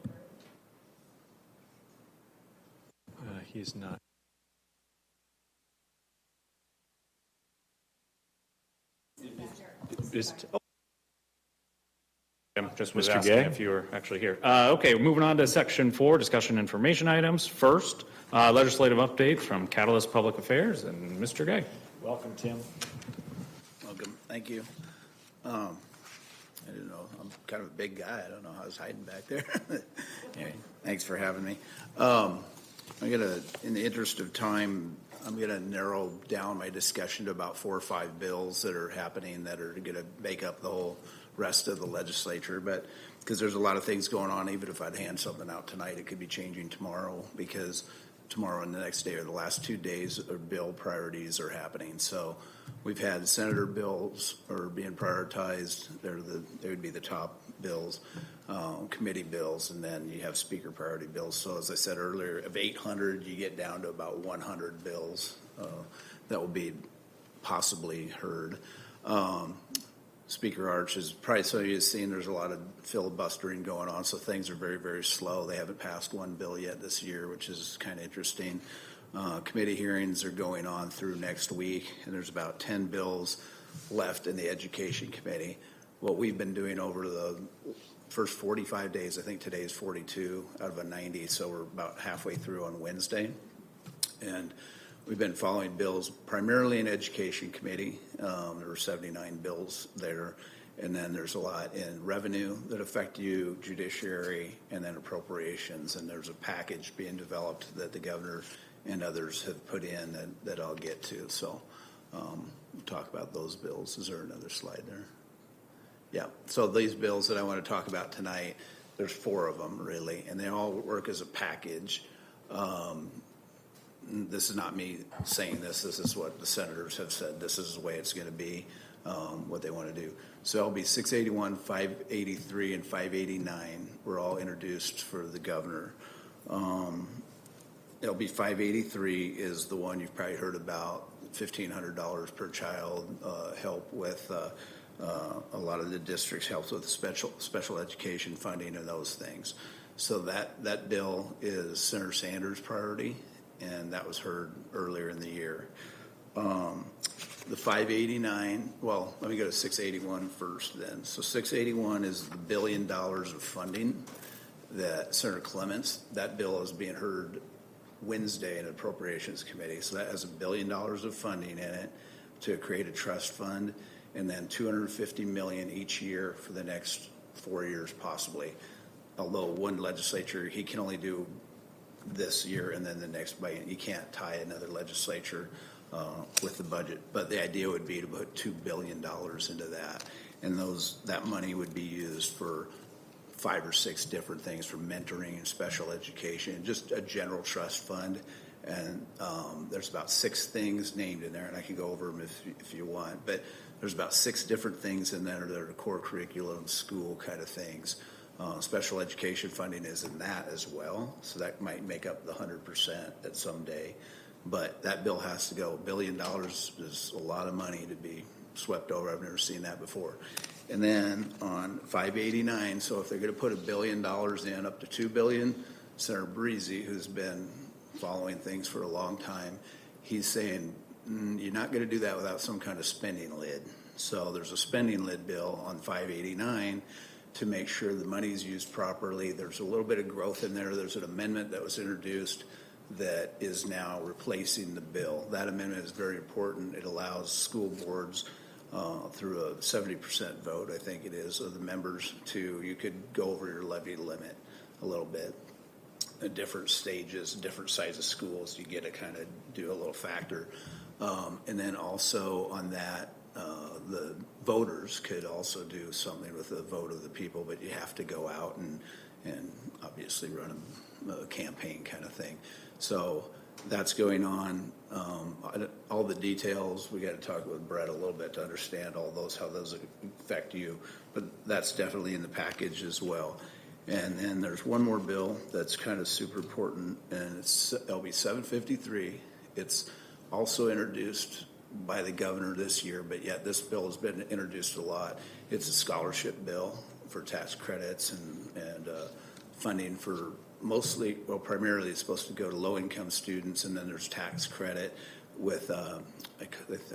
carried. He's not. Just was Mr. asking Gay? if you were actually here. Okay, moving on to section 4, discussion information items. First, legislative update from Catalyst Public Affairs and Mr. Gay. Welcome, Tim. Welcome, thank you. I didn't know, I'm kind of a big guy, I don't know how I was hiding back there. Anyway, thanks for having me. I'm gonna, in the interest of time, I'm gonna narrow down my discussion to about 4 or 5 bills that are happening that are gonna make up the whole rest of the legislature, but because there's a lot of things going on, even if I'd hand something out tonight, it could be changing tomorrow, because tomorrow and the next day or the last 2 days of bill priorities are happening. So we've had senator bills are being prioritized. They would be the top bills, committee bills, and then you have speaker priority bills. So as I said earlier, of 800, you get down to about 100 bills that will be possibly heard. Speaker Arch is probably, so you've seen there's a lot of filibustering going on, so things are very, very slow. They haven't passed one bill yet this year, which is kind of interesting. Committee hearings are going on through next week, and there's about 10 bills left in the Education Committee. What we've been doing over the first 45 days, I think today is 42 out of a 90, so we're about halfway through on Wednesday. And we've been following bills primarily in Education Committee. There were 79 bills there. And then there's a lot in revenue that affect you, judiciary, and then appropriations. And there's a package being developed that the governor and others have put in that I'll get to. So we'll talk about those bills. Is there another slide there? Yeah. So these bills that I want to talk about tonight, there's 4 of them really, and they all work as a package. This is not me saying this. This is what the senators have said. This is the way it's going to be, what they want to do. So it'll be 681, 583, and 589 were all introduced for the governor. It'll be 583 is the one you've probably heard about, $1,500 per child, help with a lot of the districts, helps with special education funding and those things. So that bill is Senator Sanders' priority, and that was heard earlier in the year. The 589, well, let me go to 681 first then. So 681 is the $1 billion of funding that Senator Clements, that bill is being heard Wednesday in Appropriations Committee. So that has $1 billion of funding in it to create a trust fund, and then $250 million each year for the next 4 years possibly. Although one legislature, he can only do this year and then the next budget. You can't tie another legislature with the budget, but the idea would be to put $2 billion into that, and that money would be used for 5 or 6 different things, for mentoring and special education, just a general trust fund, And there's about 6 things named in there, and I can go over them if you want. But there's about 6 different things in there that are core curriculum, school kind of things. Special education funding is in that as well, so that might make up the 100% at some day. But that bill has to go. $1 billion is a lot of money to be swept over. I've never seen that before. And then on 589, so if they're going to put $1 billion in, up to $2 billion, Senator Breezy, who's been following things for a long time, he's saying you're not going to do that without some kind of spending lid. So there's a spending lid bill on 589 to make sure the money is used properly. There's a little bit of growth in there. There's an amendment that was introduced that is now replacing the bill. That amendment is very important. It allows school boards through a 70% vote, I think it is, of the members you could go over your levy limit a little bit. At different stages, different sizes schools, you get to kind of do a little factor. And then also on that, the voters could also do something with the vote of the people, but you have to go out and obviously run a campaign kind of thing. So that's going on. All the details, we got to talk with Brett a little bit to understand all those, how those affect you. But that's definitely in the package as well. And then there's one more bill that's kind of super important, and it's LB 753. It's also introduced by the governor this year, but yet this bill has been introduced a lot. It's a scholarship bill for tax credits and funding for primarily it's supposed to go to low-income students, and then there's tax credit with, I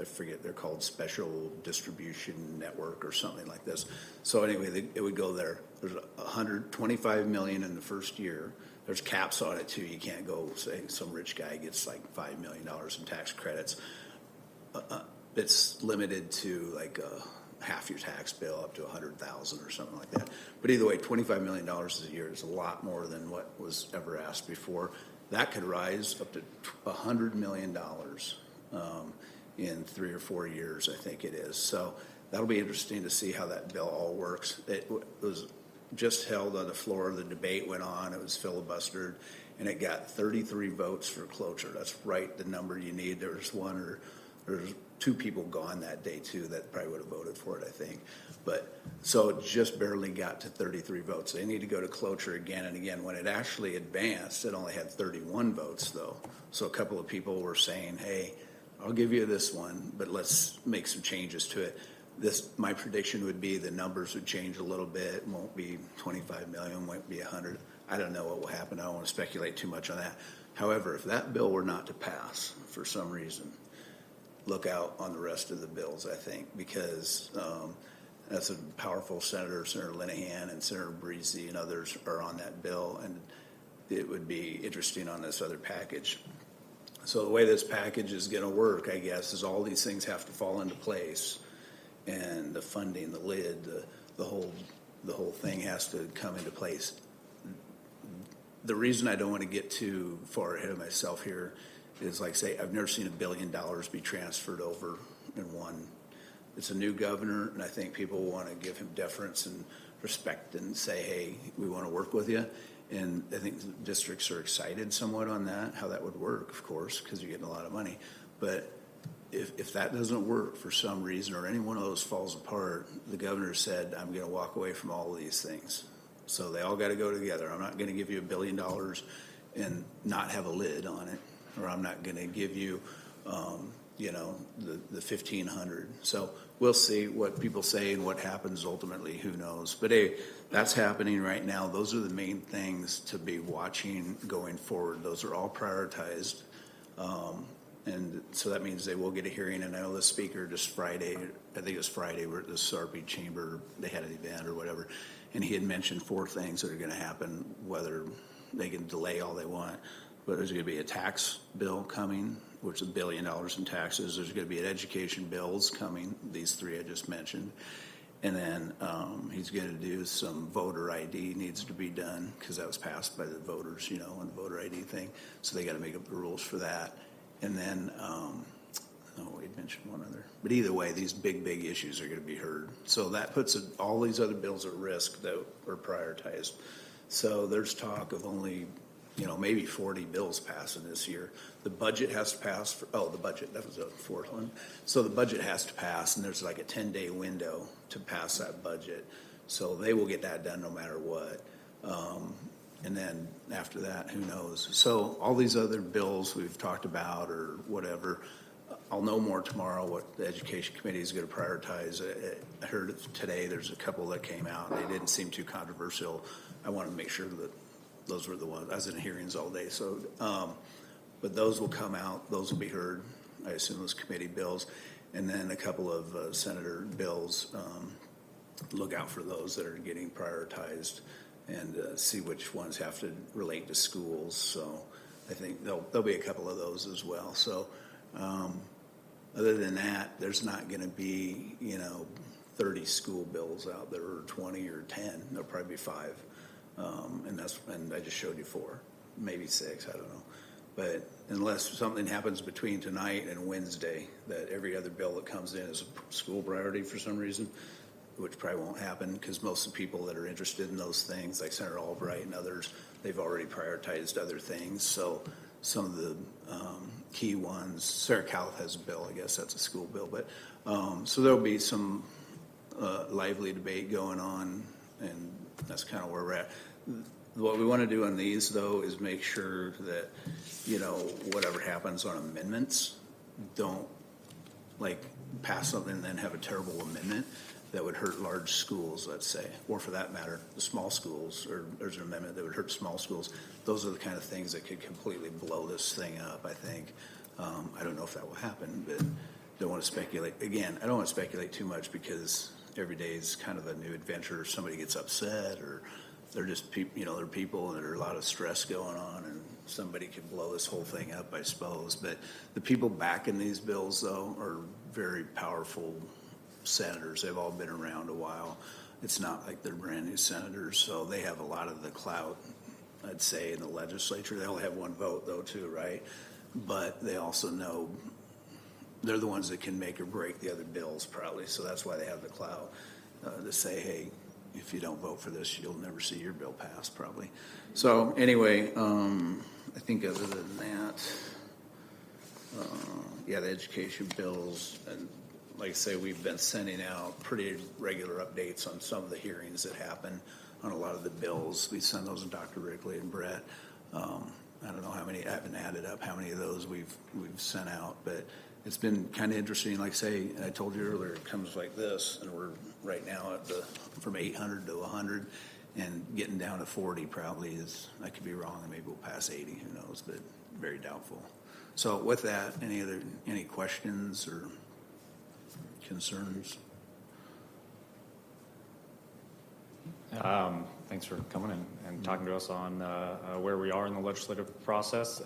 forget, they're called Special Distribution Network or something like this. So anyway, it would go there. There's $125 million in the first year. There's caps on it too. You can't go say some rich guy gets like $5 million in tax credits. It's limited to like half your tax bill up to $100,000 or something like that. But either way, $25 million a year is a lot more than what was ever asked before. That could rise up to $100 million in 3 or 4 years, I think it is. So that'll be interesting to see how that bill all works. It was just held on the floor. The debate went on. It was filibustered, and it got 33 votes for cloture. That's right, the number you need. There's 2 people gone that day too that probably would have voted for it, I think. But so it just barely got to 33 votes. They need to go to cloture again and again. When it actually advanced, it only had 31 votes though. So a couple of people were saying, hey, I'll give you this one, but let's make some changes to it. My prediction would be the numbers would change a little bit. It won't be 25 million, won't be 100. I don't know what will happen. I don't want to speculate too much on that. However, if that bill were not to pass for some reason, look out on the rest of the bills, I think, because that's a powerful senator, Senator Linehan and Senator Breezy and others are on that bill, and it would be interesting on this other package. So the way this package is going to work, I guess, is all these things have to fall into place, and the funding, the lid, the whole thing has to come into place. The reason I don't want to get too far ahead of myself here is, like say, I've never seen $1 billion be transferred over in one. It's a new governor, and I think people want to give him deference and respect and say, hey, we want to work with you. And I think the districts are excited somewhat on that, how that would work, of course, because you're getting a lot of money. But if that doesn't work for some reason or any one of those falls apart, the governor said, I'm going to walk away from all of these things. So they all got to go together. I'm not going to give you $1 billion and not have a lid on it, or I'm not going to give you, the 1,500. So we'll see what people say and what happens ultimately. Who knows? But hey, that's happening right now. Those are the main things to be watching going forward. Those are all prioritized. And so that means they will get a hearing. And I know the speaker just Friday, I think it was Friday, we're at the SRP chamber, they had an event or whatever, and he had mentioned 4 things that are going to happen, whether they can delay all they want. But there's going to be a tax bill coming, which is $1 billion in taxes. There's going to be an education bills coming, these 3 I just mentioned. And then he's going to do some voter ID needs to be done because that was passed by the voters, on the voter ID thing. So they got to make up the rules for that. And then, we mentioned one other. But either way, these big issues are going to be heard. So that puts all these other bills at risk that were prioritized. So there's talk of only maybe 40 bills passing this year. The budget has to pass the budget, that was the fourth one. So the budget has to pass, and there's like a 10-day window to pass that budget. So they will get that done no matter what. And then after that, who knows? So all these other bills we've talked about or whatever, I'll know more tomorrow what the Education Committee is going to prioritize. I heard today there's a couple that came out, and they didn't seem too controversial. I want to make sure that those were the ones. I was in hearings all day, so but those will come out. Those will be heard. I assume those committee bills, and then a couple of senator bills. Look out for those that are getting prioritized, and see which ones have to relate to schools. So I think there'll be a couple of those as well. So other than that, there's not going to be 30 school bills out there, or 20 or 10. There'll probably be 5. And I just showed you 4, maybe 6, I don't know. But unless something happens between tonight and Wednesday, that every other bill that comes in is a school priority for some reason, which probably won't happen because most of the people that are interested in those things, like Senator Albright and others, they've already prioritized other things. So some of the key ones, Sarah Calif has a bill, I guess that's a school bill, but so there'll be some lively debate going on, and that's kind of where we're at. What we want to do on these, though, is make sure that, whatever happens on amendments, don't pass something and then have a terrible amendment that would hurt large schools, let's say, or for that matter, the small schools, or there's an amendment that would hurt small schools. Those are the kind of things that could completely blow this thing up, I think. I don't know if that will happen, but don't want to speculate. Again, I don't want to speculate too much because every day is kind of a new adventure. Somebody gets upset, or they're just people, they're people, and there's a lot of stress going on, and somebody could blow this whole thing up, I suppose. But the people backing these bills, though, are very powerful senators. They've all been around a while. It's not like they're brand new senators, so they have a lot of the clout, I'd say, in the legislature. They only have one vote, though, too, right? But they also know they're the ones that can make or break the other bills, probably. So that's why they have the clout to say, hey, if you don't vote for this, you'll never see your bill pass, probably. So anyway, I think other than that, the education bills, and like I say, we've been sending out pretty regular updates on some of the hearings that happen on a lot of the bills. We send those to Dr. Wrigley and Brett. I don't know how many, I haven't added up how many of those we've sent out, but it's been kind of interesting. Like I say, I told you earlier, it comes like this, and we're right now at from 800 to 100, and getting down to 40 probably is, I could be wrong, and maybe we'll pass 80, who knows, but very doubtful. So with that, any questions or concerns? Thanks for coming and talking to us on where we are in the legislative process.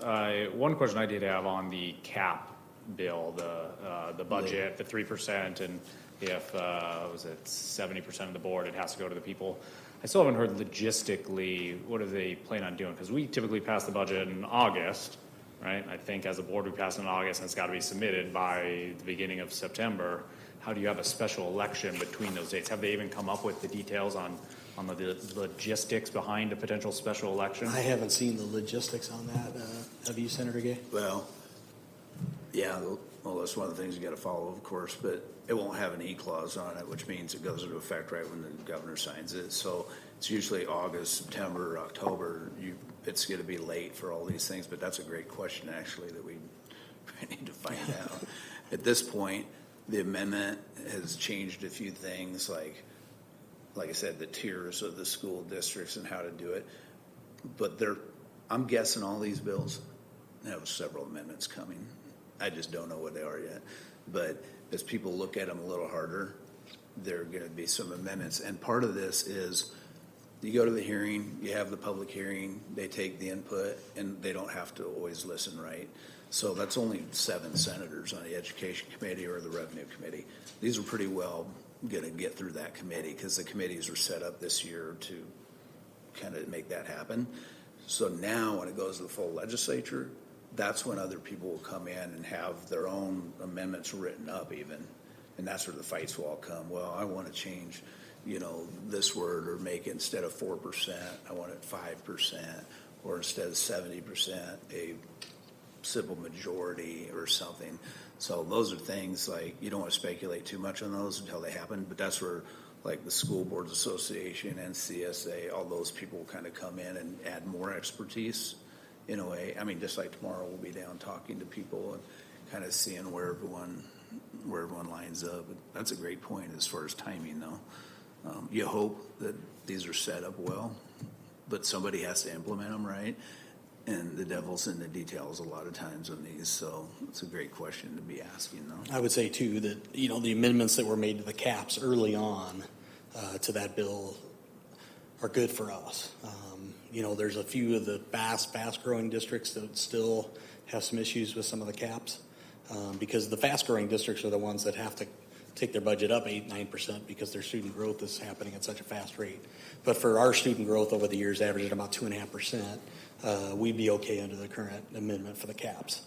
One question I did have on the cap bill, the budget, the 3%, and if was it 70% of the board, it has to go to the people. I still haven't heard logistically what do they plan on doing, because we typically pass the budget in August, right? I think as a board we pass it in August, and it's got to be submitted by the beginning of September. How do you have a special election between those dates? Have they even come up with the details on the logistics behind a potential special election? I haven't seen the logistics on that. Have you, Senator Gay? Well, yeah, well, that's one of the things you got to follow, of course, but it won't have an E clause on it, which means it goes into effect right when the governor signs it. So it's usually August, September, October. It's going to be late for all these things, but that's a great question, actually, that we need to find out. At this point, the amendment has changed a few things, like I said, the tiers of the school districts and how to do it. But I'm guessing all these bills have several amendments coming. I just don't know what they are yet. But as people look at them a little harder, there are going to be some amendments. And part of this is you go to the hearing, you have the public hearing, they take the input, and they don't have to always listen, right? So that's only 7 senators on the Education Committee or the Revenue Committee. These are pretty well going to get through that committee because the committees were set up this year to kind of make that happen. So now when it goes to the full legislature, that's when other people will come in and have their own amendments written up even. And that's where the fights will all come. Well, I want to change, this word, or make it instead of 4%, I want it 5%, or instead of 70%, a simple majority or something. So those are things like, you don't want to speculate too much on those until they happen, but that's where like the School Boards Association and CSA, all those people will kind of come in and add more expertise in a way. I mean, just like tomorrow, we'll be down talking to people and kind of seeing where everyone lines up. That's a great point as far as timing, though. You hope that these are set up well, but somebody has to implement them, right? And the devil's in the details a lot of times on these, so it's a great question to be asking, though. I would say, too, that, the amendments that were made to the caps early on to that bill are good for us. There's a few of the fast-growing districts that still have some issues with some of the caps because the fast-growing districts are the ones that have to take their budget up 8-9% because their student growth is happening at such a fast rate. But for our student growth over the years, averaging about 2.5%, we'd be okay under the current amendment for the caps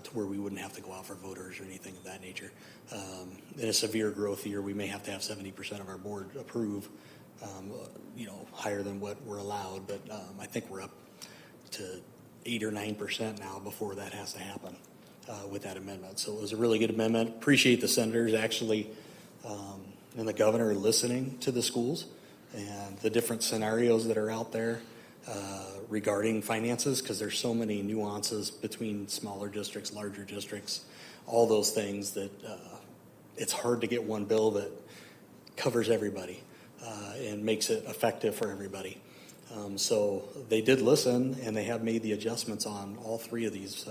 to where we wouldn't have to go out for voters or anything of that nature. In a severe growth year, we may have to have 70% of our board approve, higher than what we're allowed. But I think we're up to 8 or 9% now before that has to happen with that amendment. So it was a really good amendment. Appreciate the senators actually and the governor listening to the schools and the different scenarios that are out there regarding finances, because there's so many nuances between smaller districts, larger districts, all those things that it's hard to get one bill that covers everybody and makes it effective for everybody. So they did listen, and they have made the adjustments on all three of these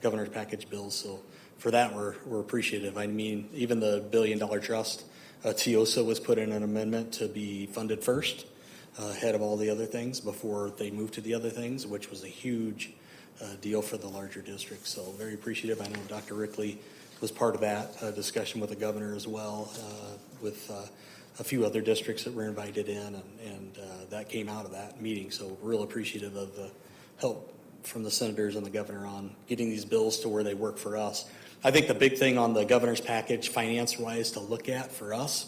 governor's package bills. So for that, we're appreciative. I mean, even the $1 billion trust, TIOSA was put in an amendment to be funded first, ahead of all the other things before they moved to the other things, which was a huge deal for the larger districts. So very appreciative. I know Dr. Rickley was part of that discussion with the governor as well, with a few other districts that were invited in, and that came out of that meeting. So real appreciative of the help from the senators and the governor on getting these bills to where they work for us. I think the big thing on the governor's package, finance-wise, to look at for us,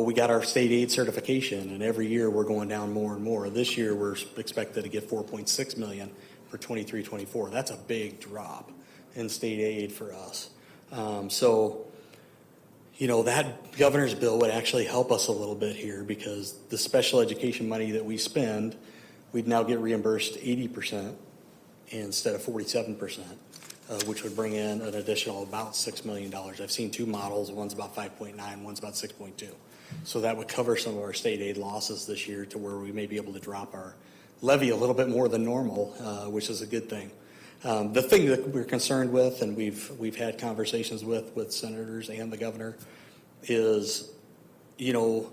we got our state aid certification, and every year we're going down more and more. This year we're expected to get $4.6 million for 23-24. That's a big drop in state aid for us. That governor's bill would actually help us a little bit here, because the special education money that we spend, we'd now get reimbursed 80% instead of 47%, which would bring in an additional about $6 million. I've seen two models. One's about 5.9, one's about 6.2. So that would cover some of our state aid losses this year to where we may be able to drop our levy a little bit more than normal, which is a good thing. The thing that we're concerned with, and we've had conversations with senators and the governor, is, the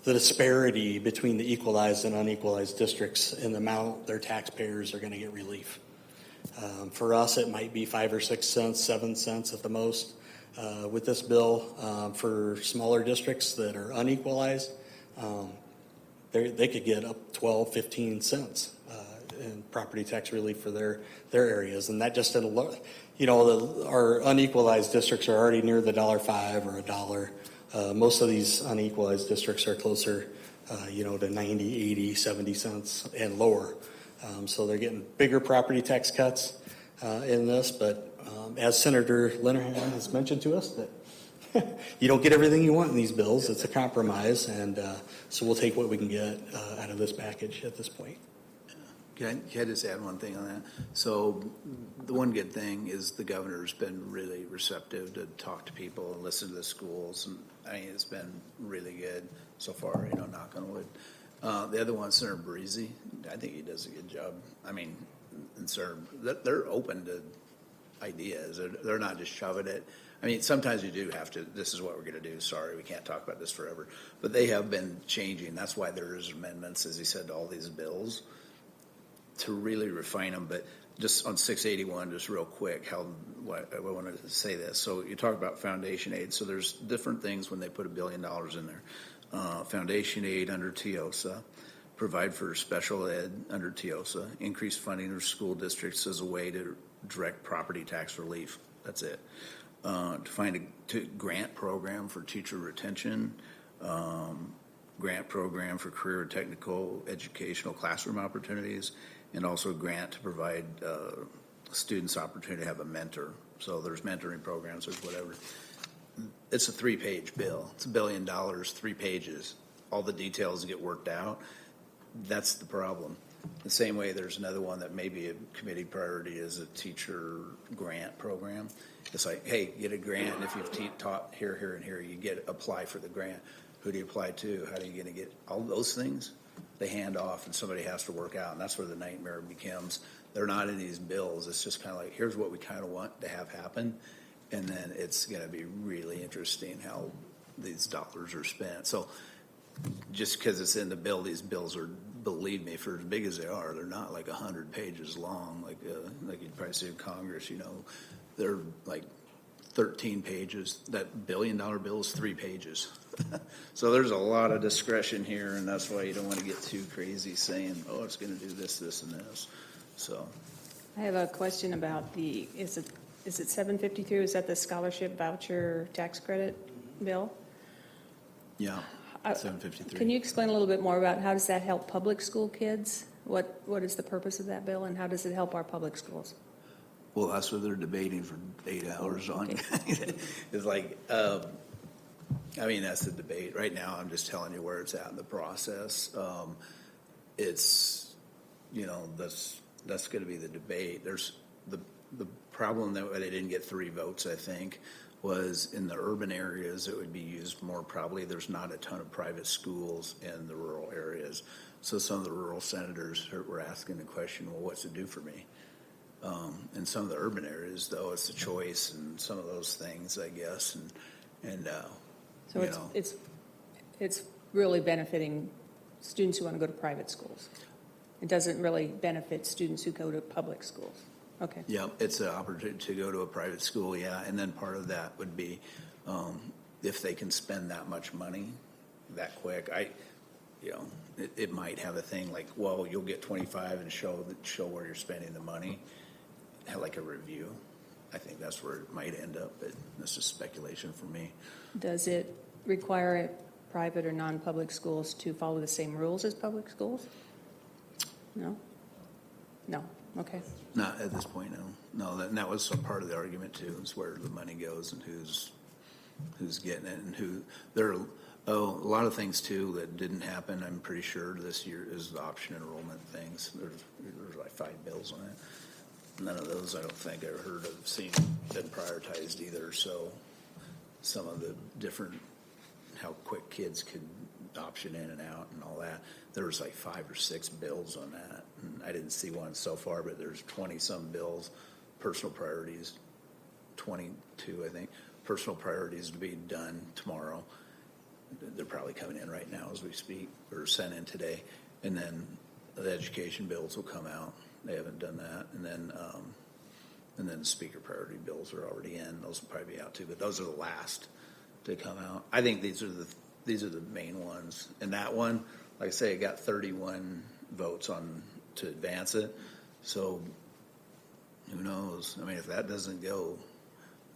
disparity between the equalized and unequalized districts and the amount their taxpayers are going to get relief. For us, it might be 5 or 6 cents, 7 cents at the most. With this bill, for smaller districts that are unequalized, they could get up 12, 15 cents in property tax relief for their areas. And that just, our unequalized districts are already near the $1.05 or $1. Most of these unequalized districts are closer, to 90, 80, 70 cents and lower. So they're getting bigger property tax cuts in this, but as Senator Linehan has mentioned to us, that you don't get everything you want in these bills. It's a compromise, and so we'll take what we can get out of this package at this point. Can I just add one thing on that? So the one good thing is the governor's been really receptive to talk to people and listen to the schools, and it's been really good so far, knock on wood. The other one, Senator Breezy, I think he does a good job. They're open to ideas. They're not just shoving it. Sometimes you do have to, this is what we're going to do. Sorry, we can't talk about this forever. But they have been changing. That's why there is amendments, as he said, to all these bills to really refine them. But just on 681, just real quick, I wanted to say this. So you talk about foundation aid. So there's different things when they put $1 billion in there. Foundation aid under TIOSA, provide for special ed under TIOSA, increase funding of school districts as a way to direct property tax relief. That's it. To find a grant program for teacher retention, grant program for career and technical educational classroom opportunities, and also a grant to provide students opportunity to have a mentor. So there's mentoring programs, there's whatever. It's a 3-page bill. It's $1 billion, 3 pages. All the details get worked out. That's the problem. The same way there's another one that may be a committee priority is a teacher grant program. It's like, hey, get a grant, and if you've taught here, here, and here, you apply for the grant. Who do you apply to? How are you going to get all those things? They hand off, and somebody has to work out, and that's where the nightmare becomes. They're not in these bills. It's just kind of like, here's what we kind of want to have happen, and then it's going to be really interesting how these dollars are spent. So just because it's in the bill, these bills are, believe me, for as big as they are, they're not like 100 pages long, like you'd probably see in Congress, you know. They're like 13 pages. That $1 billion bill is 3 pages. So there's a lot of discretion here, and that's why you don't want to get too crazy saying, oh, it's going to do this, this, and this. So I have a question about is it 753? Is that the scholarship voucher tax credit bill? yeah, 753. Can you explain a little bit more about how does that help public school kids? What is the purpose of that bill, and how does it help our public schools? Well, that's what they're debating for 8 hours on. It's like, I mean, that's the debate. Right now, I'm just telling you where it's at in the process. It's, you know, that's going to be the debate. There's the problem that they didn't get 3 votes, I think, was in the urban areas it would be used more probably. There's not a ton of private schools in the rural areas. So some of the rural senators were asking the question, well, what's it do for me? In some of the urban areas, though, it's a choice and some of those things, I guess. So it's really benefiting students who want to go to private schools. It doesn't really benefit students who go to public schools. Okay. Yeah, it's an opportunity to go to a private school, yeah. And then part of that would be if they can spend that much money that quick. It might have a thing like, well, you'll get 25 and show where you're spending the money, like a review. I think that's where it might end up, but that's just speculation for me. Does it require private or non-public schools to follow the same rules as public schools? No? No. Okay. Not at this point, no. No, that was some part of the argument too, is where the money goes and who's getting it and who. There are a lot of things too that didn't happen. I'm pretty sure this year is the option enrollment things. There's like 5 bills on it. None of those I don't think I heard of seen been prioritized either. So some of the different how quick kids could option in and out and all that. There was like 5 or 6 bills on that. And I didn't see one so far, but there's 20-some bills. Personal priorities, 22, I think. Personal priorities to be done tomorrow. They're probably coming in right now as we speak, or sent in today. And then the education bills will come out. They haven't done that. And then the speaker priority bills are already in. Those will probably be out too, but those are the last to come out. I think these are the main ones. And that one, like I say, it got 31 votes to advance it. So who knows? I mean, if that doesn't go,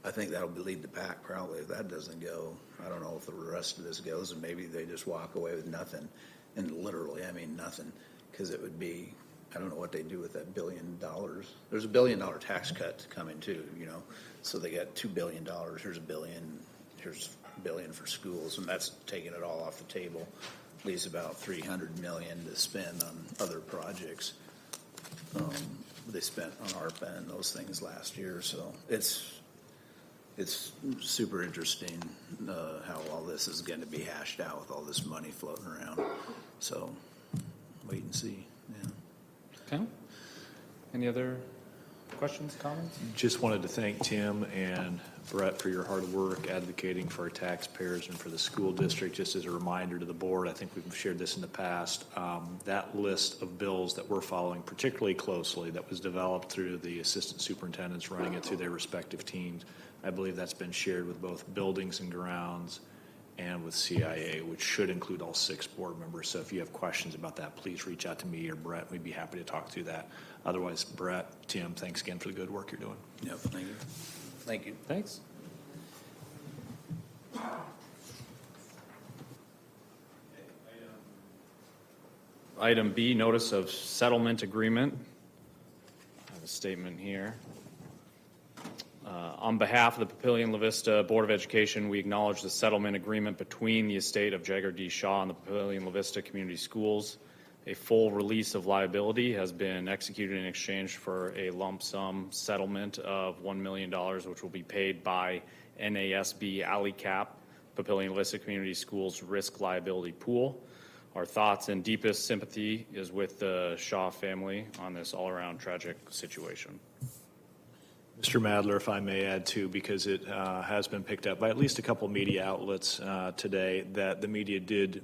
I think that'll lead the pack probably. If that doesn't go, I don't know if the rest of this goes, and maybe they just walk away with nothing. And literally, I mean nothing, because it would be, I don't know what they do with that $1 billion. There's a $1 billion tax cut coming too, you know. So they got $2 billion. Here's $1 billion. Here's $1 billion for schools, and that's taking it all off the table. Leaves about $300 million to spend on other projects. They spent on ARPA and those things last year, so it's super interesting how all this is going to be hashed out with all this money floating around. So wait and see. Yeah. Okay. Any other questions, comments? Just wanted to thank Tim and Brett for your hard work advocating for our taxpayers and for the school district. Just as a reminder to the board, I think we've shared this in the past, that list of bills that we're following particularly closely that was developed through the assistant superintendents running it through their respective teams, I believe that's been shared with both buildings and grounds and with CIA, which should include all 6 board members. So if you have questions about that, please reach out to me or Brett. We'd be happy to talk through that. Otherwise, Brett, Tim, thanks again for the good work you're doing. Yep, thank you. Thank you. Thanks. Item Item B, notice of settlement agreement. I have a statement here. On behalf of the Papillion La Vista Board of Education, we acknowledge the settlement agreement between the estate of Jagger D. Shaw and the Papillion La Vista Community Schools. A full release of liability has been executed in exchange for a lump sum settlement of $1 million, which will be paid by NASB Alley Cap, Papillion La Vista Community Schools Risk Liability Pool. Our thoughts and deepest sympathy is with the Shaw family on this all-around tragic situation. Mr. Madler, if I may add too, because it has been picked up by at least a couple media outlets today, that the media did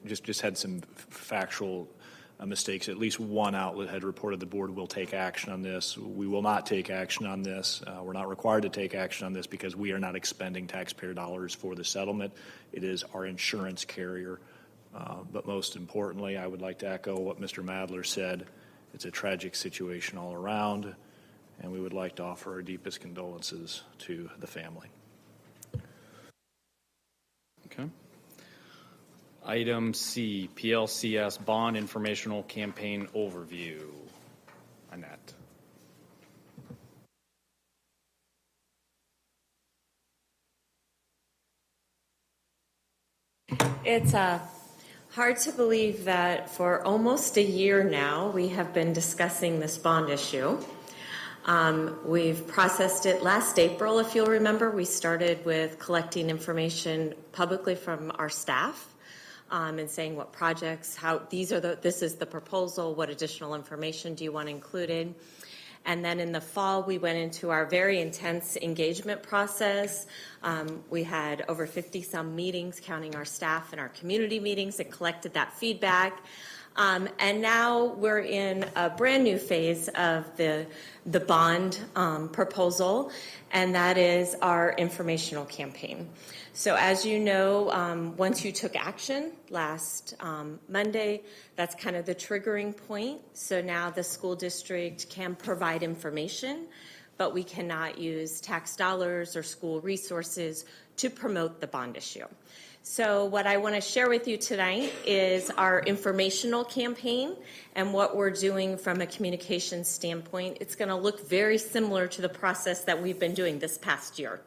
just had some factual mistakes. At least one outlet had reported the board will take action on this. We will not take action on this. We're not required to take action on this because we are not expending taxpayer dollars for the settlement. It is our insurance carrier. But most importantly, I would like to echo what Mr. Madler said. It's a tragic situation all around, and we would like to offer our deepest condolences to the family. Okay. Item C, PLCS Bond Informational Campaign Overview. Annette. It's hard to believe that for almost a year now, we have been discussing this bond issue. We've processed it last April, if you'll remember. We started with collecting information publicly from our staff and saying what projects, this is the proposal, what additional information do you want included? And then in the fall, we went into our very intense engagement process. We had over 50-some meetings, counting our staff and our community meetings, and collected that feedback. And now we're in a brand new phase of the bond proposal, and that is our informational campaign. So as you know, once you took action last Monday, that's kind of the triggering point. So now the school district can provide information, but we cannot use tax dollars or school resources to promote the bond issue. So what I want to share with you tonight is our informational campaign and what we're doing from a communications standpoint. It's going to look very similar to the process that we've been doing this past year.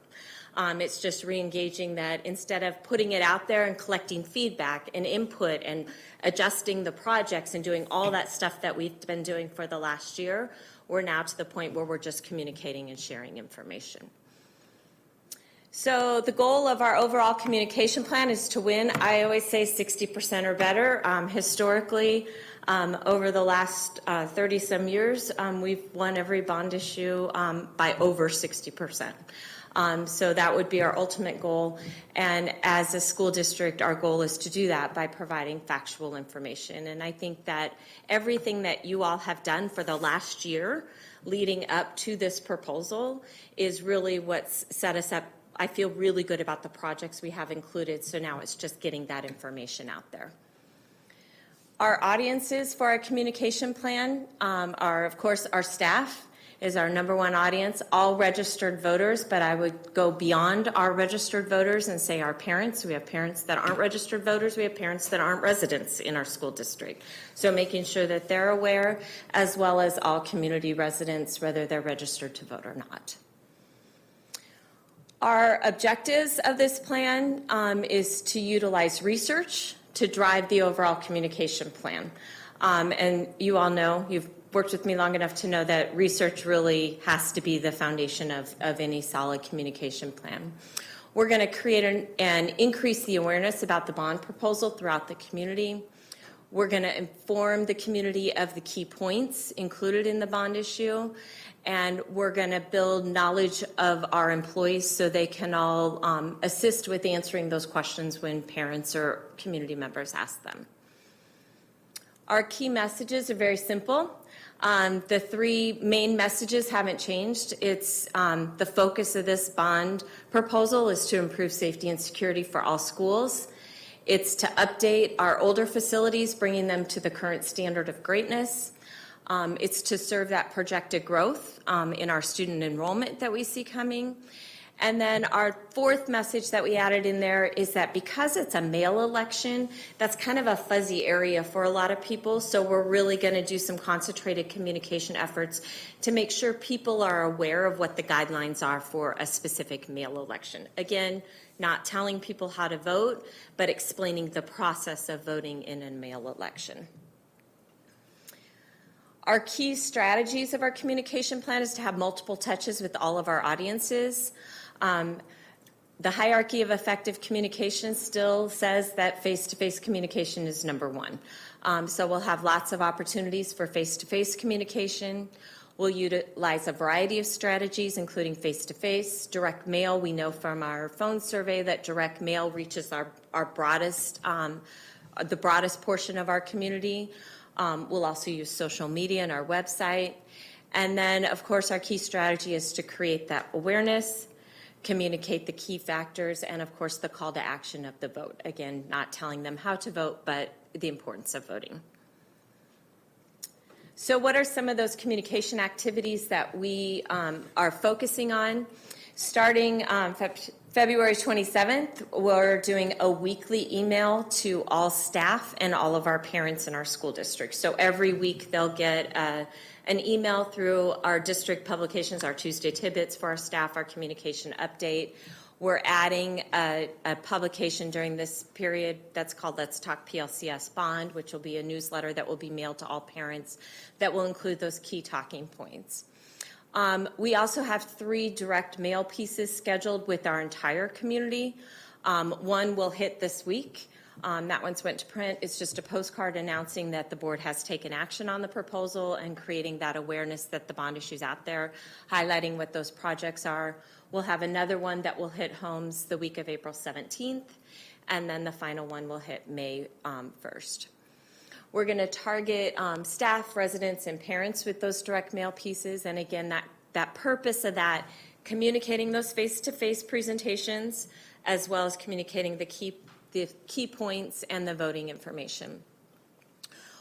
It's just re-engaging that instead of putting it out there and collecting feedback and input and adjusting the projects and doing all that stuff that we've been doing for the last year, we're now to the point where we're just communicating and sharing information. So the goal of our overall communication plan is to win, I always say 60% or better. Historically, over the last 30-some years, we've won every bond issue by over 60%. So that would be our ultimate goal. And as a school district, our goal is to do that by providing factual information. And I think that everything that you all have done for the last year leading up to this proposal is really what's set us up. I feel really good about the projects we have included, so now it's just getting that information out there. Our audiences for our communication plan are, of course, our staff is our number one audience, all registered voters, but I would go beyond our registered voters and say our parents. We have parents that aren't registered voters. We have parents that aren't residents in our school district. So making sure that they're aware, as well as all community residents, whether they're registered to vote or not. Our objectives of this plan is to utilize research to drive the overall communication plan. And you all know, you've worked with me long enough to know that research really has to be the foundation of any solid communication plan. We're going to create and increase the awareness about the bond proposal throughout the community. We're going to inform the community of the key points included in the bond issue. And we're going to build knowledge of our employees so they can all assist with answering those questions when parents or community members ask them. Our key messages are very simple. The three main messages haven't changed. It's the focus of this bond proposal is to improve safety and security for all schools. It's to update our older facilities, bringing them to the current standard of greatness. It's to serve that projected growth in our student enrollment that we see coming. And then our fourth message that we added in there is that because it's a mail election, that's kind of a fuzzy area for a lot of people. So we're really going to do some concentrated communication efforts to make sure people are aware of what the guidelines are for a specific mail election. Again, not telling people how to vote, but explaining the process of voting in a mail election. Our key strategies of our communication plan is to have multiple touches with all of our audiences. The hierarchy of effective communication still says that face-to-face communication is number one. So we'll have lots of opportunities for face-to-face communication. We'll utilize a variety of strategies, including face-to-face, direct mail. We know from our phone survey that direct mail reaches our broadest, the broadest portion of our community. We'll also use social media and our website. And then, of course, our key strategy is to create that awareness, communicate the key factors, and, of course, the call to action of the vote. Again, not telling them how to vote, but the importance of voting. So what are some of those communication activities that we are focusing on? Starting February 27th, we're doing a weekly email to all staff and all of our parents in our school district. So every week they'll get an email through our district publications, our Tuesday tidbits for our staff, our communication update. We're adding a publication during this period that's called Let's Talk PLCS Bond, which will be a newsletter that will be mailed to all parents that will include those key talking points. We also have 3 direct mail pieces scheduled with our entire community. One will hit this week. That one's went to print. It's just a postcard announcing that the board has taken action on the proposal and creating that awareness that the bond issue's out there, highlighting what those projects are. We'll have another one that will hit homes the week of April 17th, and then the final one will hit May 1st. We're going to target staff, residents, and parents with those direct mail pieces. And again, that purpose of that, communicating those face-to-face presentations, as well as communicating the key points and the voting information.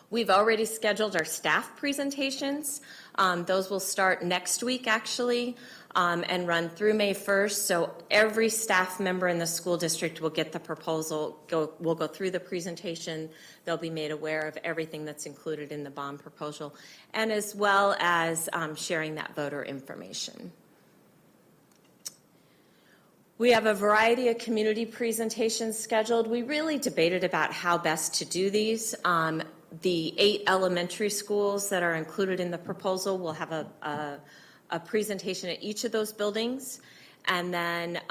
We've already scheduled our staff presentations. Those will start next week, actually, and run through May 1st. So every staff member in the school district will get the proposal, we'll go through the presentation. They'll be made aware of everything that's included in the bond proposal, and as well as sharing that voter information. We have a variety of community presentations scheduled. We really debated about how best to do these. The 8 elementary schools that are included in the proposal will have a presentation at each of those buildings, and then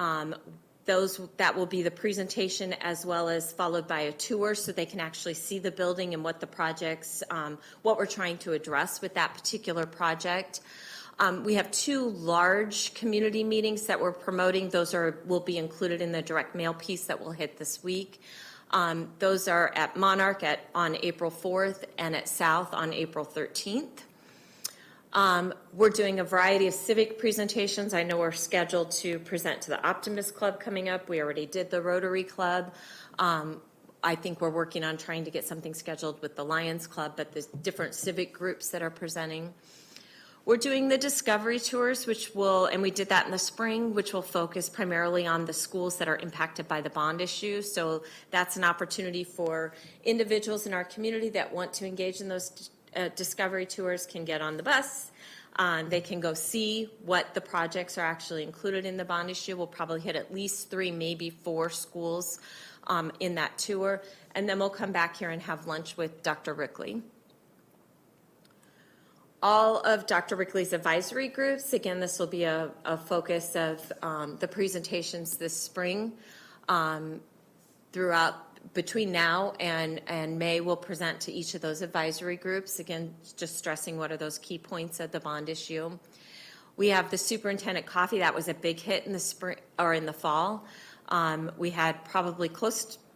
that will be the presentation as well as followed by a tour so they can actually see the building and what the projects, what we're trying to address with that particular project. We have 2 large community meetings that we're promoting. Those will be included in the direct mail piece that will hit this week. Those are at Monarch on April 4th and at South on April 13th. We're doing a variety of civic presentations. I know we're scheduled to present to the Optimist Club coming up. We already did the Rotary Club. I think we're working on trying to get something scheduled with the Lions Club, but there's different civic groups that are presenting. We're doing the discovery tours, and we did that in the spring, which will focus primarily on the schools that are impacted by the bond issue. So that's an opportunity for individuals in our community that want to engage in those discovery tours can get on the bus. They can go see what the projects are actually included in the bond issue. We'll probably hit at least 3, maybe 4 schools in that tour. And then we'll come back here and have lunch with Dr. Rickley. All of Dr. Rickley's advisory groups, again, this will be a focus of the presentations this spring. Throughout, between now and May, we'll present to each of those advisory groups. Again, just stressing what are those key points of the bond issue. We have the superintendent coffee. That was a big hit in the spring or in the fall. We had probably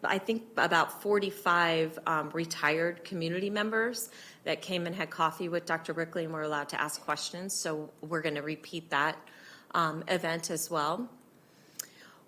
I think about 45 retired community members that came and had coffee with Dr. Rickley and were allowed to ask questions. So we're going to repeat that event as well.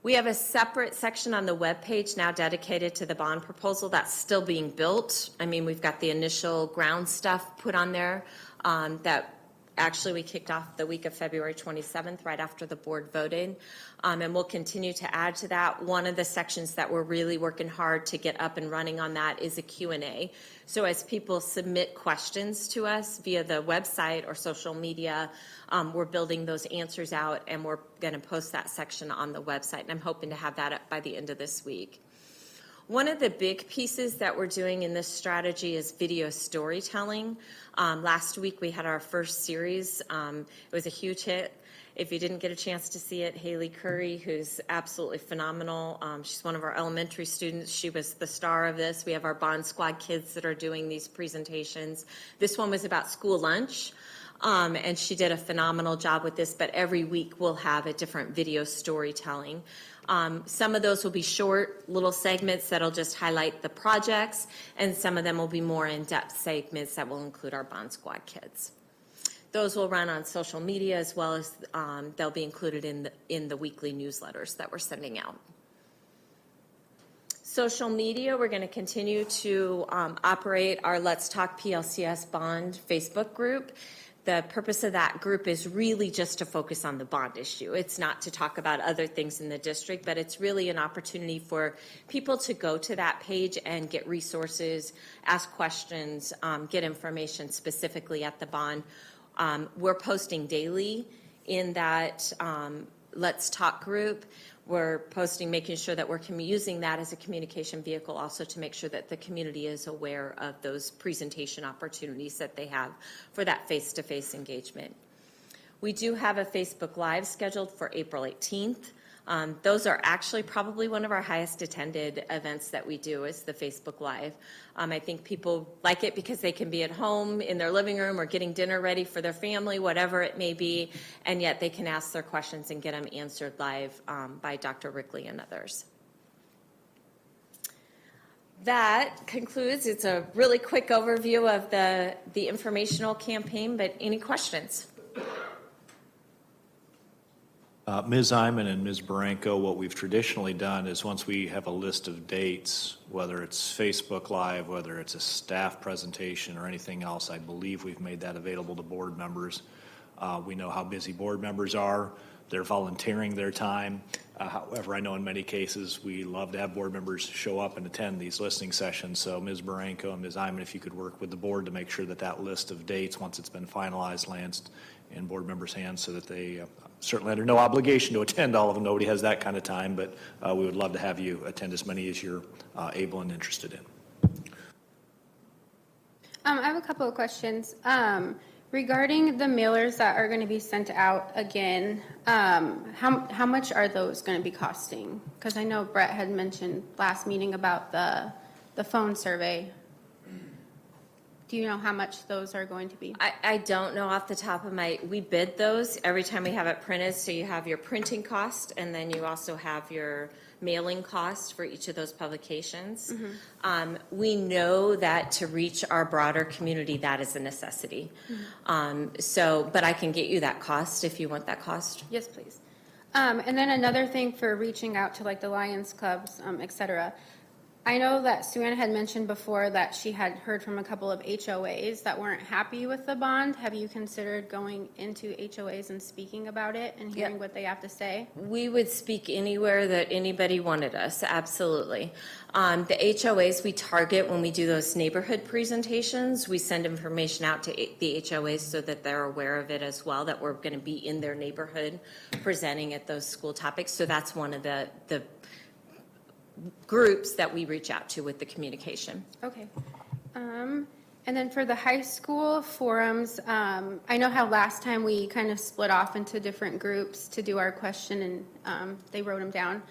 We have a separate section on the webpage now dedicated to the bond proposal that's still being built. I mean, we've got the initial ground stuff put on there that Actually, we kicked off the week of February 27th, right after the board voted, and we'll continue to add to that. One of the sections that we're really working hard to get up and running on that is a Q&A. So as people submit questions to us via the website or social media, we're building those answers out, and we're going to post that section on the website, and I'm hoping to have that up by the end of this week. One of the big pieces that we're doing in this strategy is video storytelling. Last week we had our first series. It was a huge hit. If you didn't get a chance to see it, Haley Curry, who's absolutely phenomenal, she's one of our elementary students. She was the star of this. We have our Bond Squad kids that are doing these presentations. This one was about school lunch. And she did a phenomenal job with this, but every week we'll have a different video storytelling. Some of those will be short little segments that'll just highlight the projects, and some of them will be more in-depth segments that will include our Bond Squad kids. Those will run on social media, as well as they'll be included in the weekly newsletters that we're sending out. Social media, we're going to continue to operate our Let's Talk PLCS Bond Facebook group. The purpose of that group is really just to focus on the bond issue. It's not to talk about other things in the district, but it's really an opportunity for people to go to that page and get resources, ask questions, get information specifically at the bond. We're posting daily in that Let's Talk group. We're posting, making sure that we're using that as a communication vehicle also to make sure that the community is aware of those presentation opportunities that they have for that face-to-face engagement. We do have a Facebook Live scheduled for April 18th. Those are actually probably one of our highest attended events that we do is the Facebook Live. I think people like it because they can be at home in their living room or getting dinner ready for their family, whatever it may be, and yet they can ask their questions and get them answered live by Dr. Rickley and others. That concludes. It's a really quick overview of the informational campaign, but any questions? Ms. Iman and Ms. Baranko, what we've traditionally done is once we have a list of dates, whether it's Facebook Live, whether it's a staff presentation or anything else, I believe we've made that available to board members. We know how busy board members are. They're volunteering their time. However, I know in many cases we love to have board members show up and attend these listening sessions. So Ms. Baranko and Ms. Iman, if you could work with the board to make sure that that list of dates, once it's been finalized, lands in board members' hands so that they certainly under no obligation to attend all of them. Nobody has that kind of time, but we would love to have you attend as many as you're able and interested in. I have a couple of questions. Regarding the mailers that are going to be sent out again, how much are those going to be costing? Because I know Brett had mentioned last meeting about the phone survey. Do you know how much those are going to be? I don't know off the top of we bid those every time we have it printed. So you have your printing cost, and then you also have your mailing cost for each of those publications. Mm-hmm. We know that to reach our broader community, that is a necessity. Mm-hmm. But I can get you that cost if you want that cost. Yes, please. And then another thing for reaching out to like the Lions clubs, et cetera. I know that Suanna had mentioned before that she had heard from a couple of HOAs that weren't happy with the bond. Have you considered going into HOAs and speaking about it and hearing what they have to say? We would speak anywhere that anybody wanted us, absolutely. The HOAs we target when we do those neighborhood presentations. We send information out to the HOAs so that they're aware of it as well, that we're going to be in their neighborhood presenting at those school topics. So that's one of the groups that we reach out to with the communication. Okay. And then for the high school forums, I know how last time we kind of split off into different groups to do our question and they wrote them down.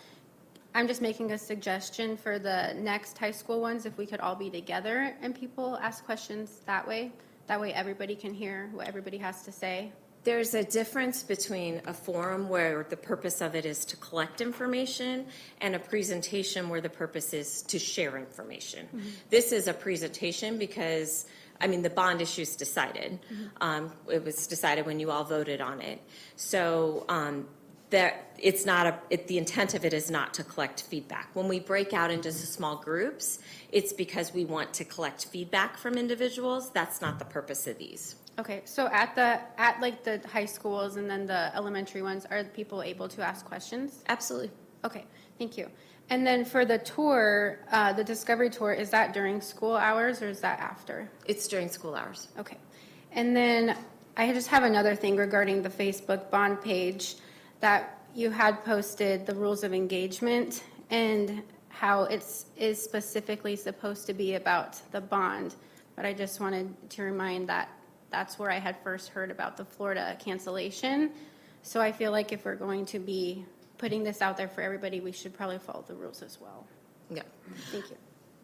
I'm just making a suggestion for the next high school ones, if we could all be together and people ask questions that way. That way everybody can hear what everybody has to say. There's a difference between a forum where the purpose of it is to collect information and a presentation where the purpose is to share information. Mm-hmm. This is a presentation because, the bond issue is decided. Mm-hmm. It was decided when you all voted on it. So it's not the intent of it is not to collect feedback. When we break out into small groups, it's because we want to collect feedback from individuals. That's not the purpose of these. Okay, so at like the high schools and then the elementary ones, are people able to ask questions? Absolutely. Okay, thank you. And then for the tour, the Discovery Tour, is that during school hours or is that after? It's during school hours. Okay. And then I just have another thing regarding the Facebook bond page that you had posted the rules of engagement and how is specifically supposed to be about the bond. But I just wanted to remind that that's where I had first heard about the Florida cancellation. So I feel like if we're going to be putting this out there for everybody, we should probably follow the rules as well. Yeah. Thank you.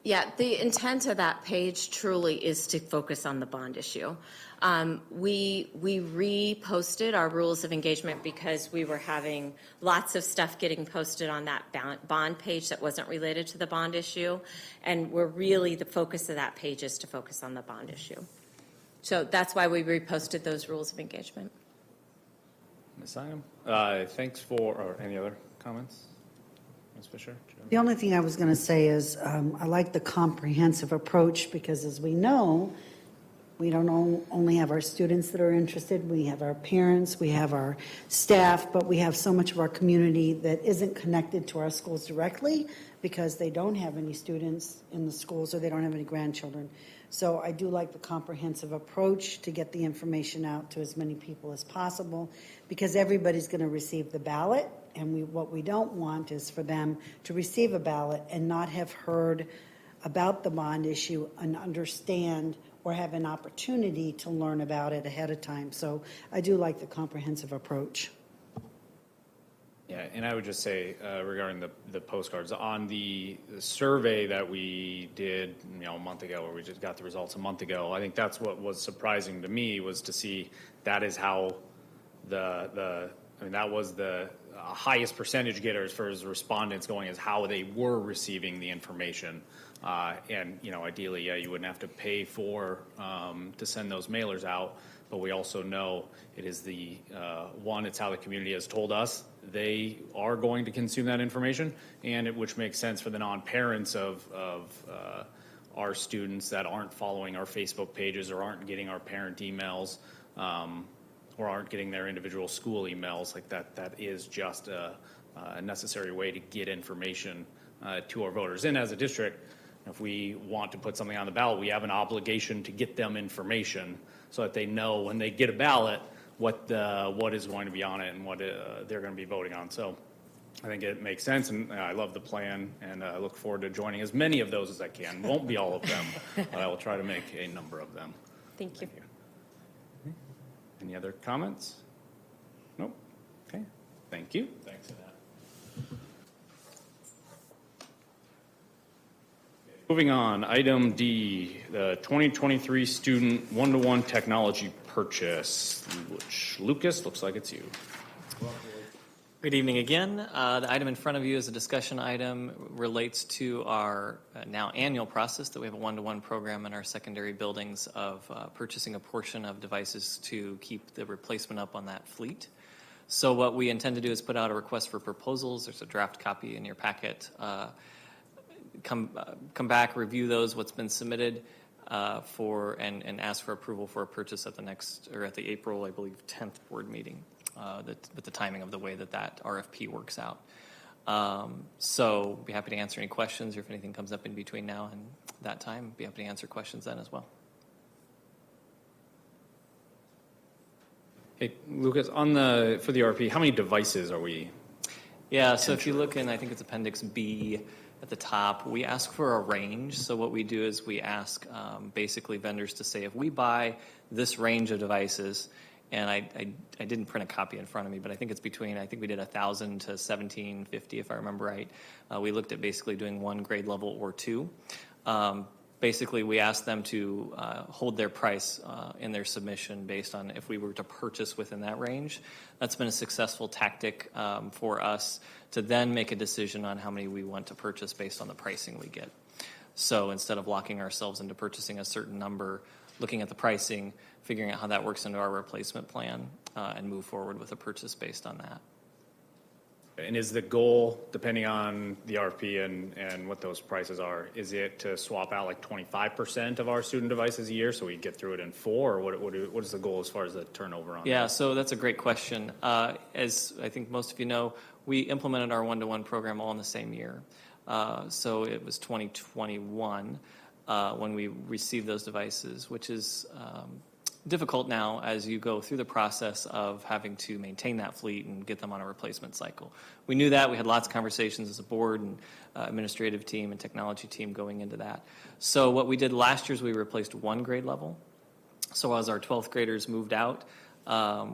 Yeah, the intent of that page truly is to focus on the bond issue. We reposted our rules of engagement because we were having lots of stuff getting posted on that bond page that wasn't related to the bond issue. And the focus of that page is to focus on the bond issue. So that's why we reposted those rules of engagement. Ms. Item, thanks or any other comments? Ms. Fisher? The only thing I was going to say is I like the comprehensive approach because, as we know, we don't only have our students that are interested, we have our parents, we have our staff, but we have so much of our community that isn't connected to our schools directly because they don't have any students in the schools or they don't have any grandchildren. So I do like the comprehensive approach to get the information out to as many people as possible because everybody's going to receive the ballot. And what we don't want is for them to receive a ballot and not have heard about the bond issue and understand or have an opportunity to learn about it ahead of time. So I do like the comprehensive approach. Yeah, and I would just say regarding the postcards, on the survey that we did a month ago, where we just got the results a month ago, I think that's what was surprising to me was to see that is how that was the highest percentage getter as far as respondents going as how they were receiving the information. And, ideally, you wouldn't have to pay to send those mailers out. But we also know it is it's how the community has told us they are going to consume that information, which makes sense for the non-parents of our students that aren't following our Facebook pages or aren't getting our parent emails. Or aren't getting their individual school emails like that. That is just a necessary way to get information to our voters. And as a district, if we want to put something on the ballot, we have an obligation to get them information so that they know when they get a ballot what is going to be on it and what they're going to be voting on. So I think it makes sense, and I love the plan, and I look forward to joining as many of those as I can. Won't be all of them, but I will try to make a number of them. Thank you. Any other comments? Nope. Okay. Thank you. Thanks for that. Moving on, item D, the 2023 student one-to-one technology purchase, which Lucas, looks like it's you. Good evening again. The item in front of you is a discussion item, relates to our now annual process that we have a one-to-one program in our secondary buildings of purchasing a portion of devices to keep the replacement up on that fleet. So what we intend to do is put out a request for proposals. There's a draft copy in your packet. Come back, review those, what's been submitted and ask for approval for a purchase at the April, I believe, 10th board meeting. With the timing of the way that RFP works out. So be happy to answer any questions, or if anything comes up in between now and that time, be happy to answer questions then as well. Hey, Lucas, for the RFP, how many devices are we? Yeah, so if you look in, I think it's Appendix B at the top, we ask for a range. So what we do is we ask basically vendors to say, if we buy this range of devices, and I didn't print a copy in front of me, but I think it's between, I think we did 1,000 to 1,750, if I remember right. We looked at basically doing one grade level or two. Basically, we asked them to hold their price in their submission based on if we were to purchase within that range. That's been a successful tactic for us to then make a decision on how many we want to purchase based on the pricing we get. So instead of locking ourselves into purchasing a certain number, looking at the pricing, figuring out how that works into our replacement plan, and move forward with a purchase based on that. And is the goal, depending on the RFP and what those prices are, is it to swap out like 25% of our student devices a year so we get through it in 4, or what is the goal as far as the turnover on Yeah, that? so that's a great question. As I think most of you know, we implemented our one-to-one program all in the same year. So it was 2021 when we received those devices, which is difficult now as you go through the process of having to maintain that fleet and get them on a replacement cycle. We knew that. We had lots of conversations as a board and administrative team and technology team going into that. So what we did last year is we replaced one grade level. So as our 12th graders moved out,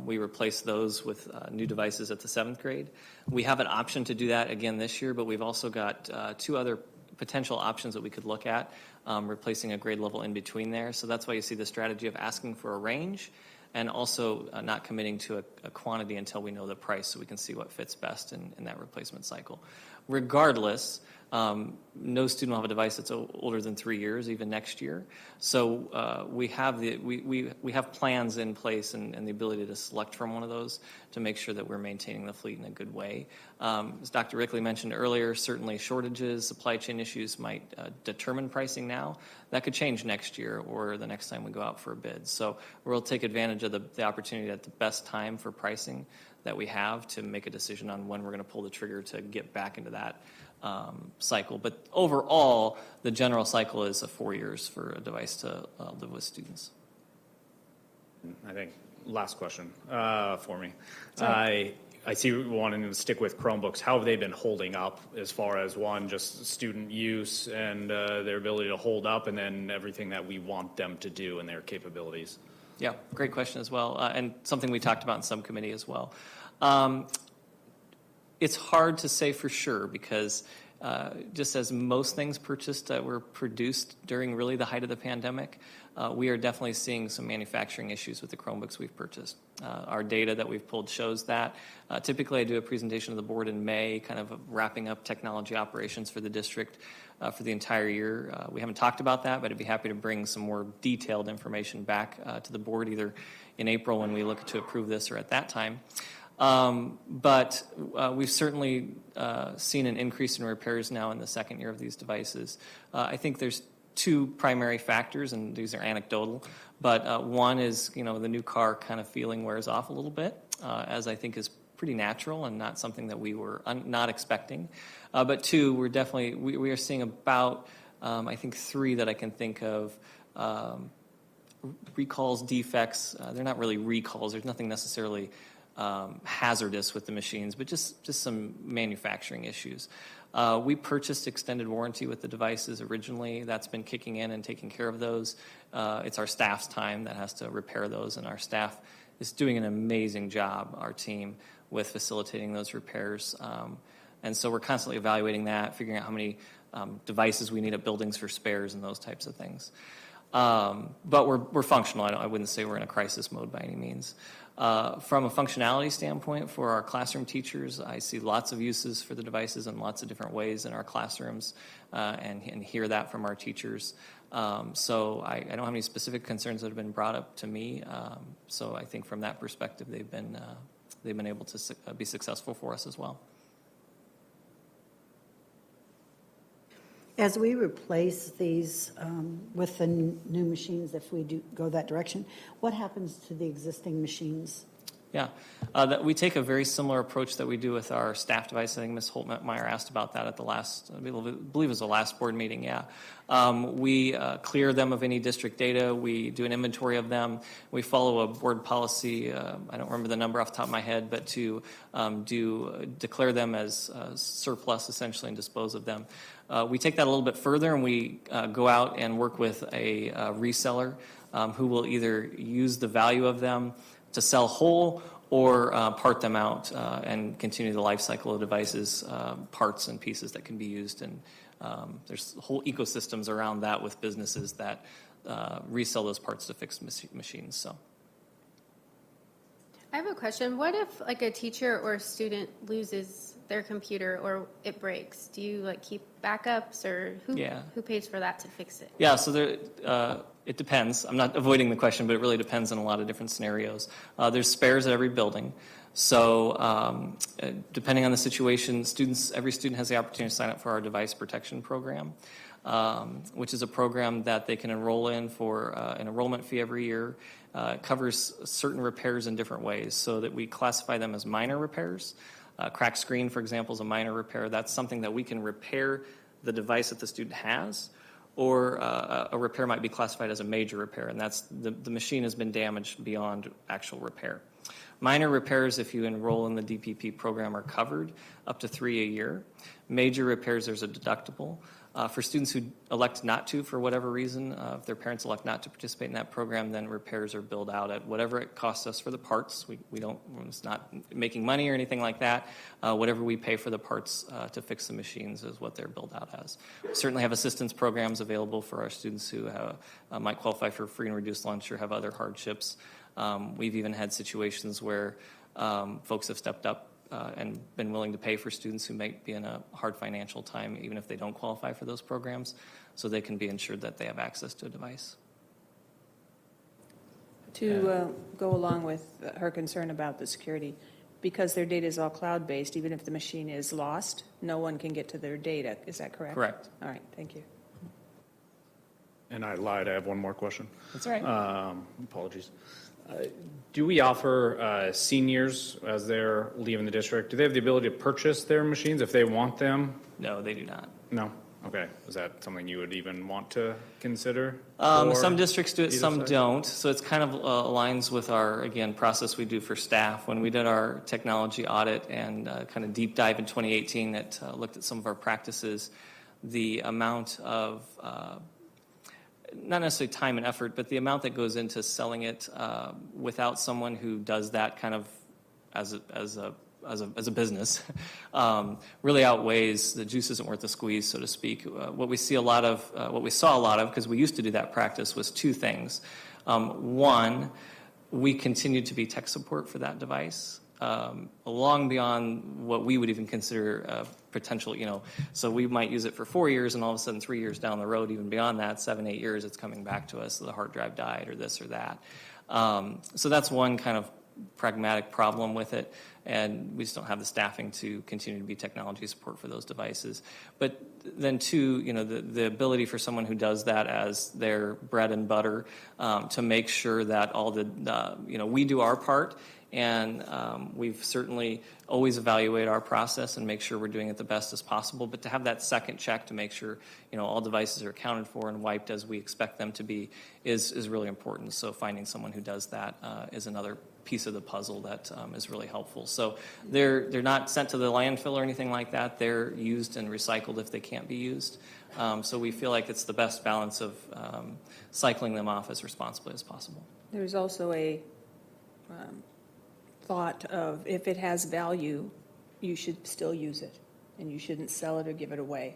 we replaced those with new devices at the 7th grade. We have an option to do that again this year, but we've also got 2 other potential options that we could look at, replacing a grade level in between there. So that's why you see the strategy of asking for a range and also not committing to a quantity until we know the price so we can see what fits best in that replacement cycle. Regardless, no student will have a device that's older than 3 years, even next year. So we have we have plans in place and the ability to select from one of those to make sure that we're maintaining the fleet in a good way. As Dr. Rickley mentioned earlier, certainly shortages, supply chain issues might determine pricing now. That could change next year or the next time we go out for a bid. So we'll take advantage of the opportunity at the best time for pricing that we have to make a decision on when we're going to pull the trigger to get back into that cycle. But overall, the general cycle is 4 years for a device to live with students. I think last question for me. I see you wanting to stick with Chromebooks. How have they been holding up as far as, one, just student use and their ability to hold up, and then everything that we want them to do and their capabilities? Yeah, great question as well, and something we talked about in subcommittee as well. It's hard to say for sure because just as most things purchased that were produced during really the height of the pandemic, we are definitely seeing some manufacturing issues with the Chromebooks we've purchased. Our data that we've pulled shows that. Typically, I do a presentation to the board in May, kind of wrapping up technology operations for the district for the entire year. We haven't talked about that, but I'd be happy to bring some more detailed information back to the board either in April when we look to approve this or at that time. But we've certainly seen an increase in repairs now in the second year of these devices. I think there's 2 primary factors, and these are anecdotal, but one is, the new car kind of feeling wears off a little bit, as I think is pretty natural and not something that we were not expecting. But 2, we are seeing about, I think 3 that I can think of, recalls, defects. They're not really recalls. There's nothing necessarily hazardous with the machines, but just some manufacturing issues. We purchased extended warranty with the devices originally. That's been kicking in and taking care of those. It's our staff's time that has to repair those, and our staff is doing an amazing job, our team, with facilitating those repairs. And so we're constantly evaluating that, figuring out how many devices we need at buildings for spares and those types of things. But we're functional. I wouldn't say we're in a crisis mode by any means. From a functionality standpoint, for our classroom teachers, I see lots of uses for the devices in lots of different ways in our classrooms and hear that from our teachers. So I don't have any specific concerns that have been brought up to me. So I think from that perspective, they've been able to be successful for us as well. As we replace these with the new machines, if we do go that direction, what happens to the existing machines? Yeah, we take a very similar approach that we do with our staff device. I think Ms. Holtmeyer asked about that at the last, I believe it was the last board meeting, yeah. We clear them of any district data. We do an inventory of them. We follow a board policy, I don't remember the number off the top of my head, but to declare them as surplus essentially and dispose of them. We take that a little bit further and we go out and work with a reseller who will either use the value of them to sell whole or part them out and continue the life cycle of devices, parts and pieces that can be used. And there's whole ecosystems around that with businesses that resell those parts to fix machines. So, I have a question. What if like a teacher or a student loses their computer or it breaks, do you like keep backups, or Yeah. who pays for that to fix it? Yeah, so it depends. I'm not avoiding the question, but it really depends on a lot of different scenarios. There's spares at every building. So depending on the situation, every student has the opportunity to sign up for our device protection program, which is a program that they can enroll in for an enrollment fee every year. It covers certain repairs in different ways so that we classify them as minor repairs. Cracked screen, for example, is a minor repair. That's something that we can repair the device that the student has, or a repair might be classified as a major repair, and that's the machine has been damaged beyond actual repair. Minor repairs, if you enroll in the DPP program, are covered up to 3 a year. Major repairs, there's a deductible. For students who elect not to, for whatever reason, if their parents elect not to participate in that program, then repairs are billed out at whatever it costs us for the parts. We don't, it's not making money or anything like that. Whatever we pay for the parts to fix the machines is what they're billed out as. We certainly have assistance programs available for our students who might qualify for free and reduced lunch or have other hardships. We've even had situations where folks have stepped up and been willing to pay for students who might be in a hard financial time, even if they don't qualify for those programs, so they can be ensured that they have access to a device. To go along with her concern about the security, because their data is all cloud-based, even if the machine is lost, no one can get to their data. Is that correct? Correct. All right, thank you. And I lied, I have one more question. That's all right. Apologies. Do we offer seniors, as they're leaving the district, do they have the ability to purchase their machines if they want them? No, they do not. No? Okay. Is that something you would even want to consider? Some districts do it, either some side? don't. So it's kind of aligns with our, again, process we do for staff. When we did our technology audit and kind of deep dive in 2018 that looked at some of our practices, the amount of not necessarily time and effort, but the amount that goes into selling it without someone who does that kind of as a business really outweighs the juice isn't worth the squeeze, so to speak. What we saw a lot of, because we used to do that practice, was two things. One, we continued to be tech support for that device. Long beyond what we would even consider potential, so we might use it for 4 years and all of a sudden 3 years down the road, even beyond that, 7, 8 years, it's coming back to us, so the hard drive died or this or that. So that's one kind of pragmatic problem with it, and we just don't have the staffing to continue to be technology support for those devices. But then two, the ability for someone who does that as their bread and butter to make sure that all we do our part. And we've certainly always evaluate our process and make sure we're doing it the best as possible. But to have that second check to make sure all devices are accounted for and wiped as we expect them to be is really important. So finding someone who does that is another piece of the puzzle that is really helpful. So they're not sent to the landfill or anything like that. They're used and recycled if they can't be used. So we feel like it's the best balance of cycling them off as responsibly as possible. There's also a thought of if it has value, you should still use it, and you shouldn't sell it or give it away.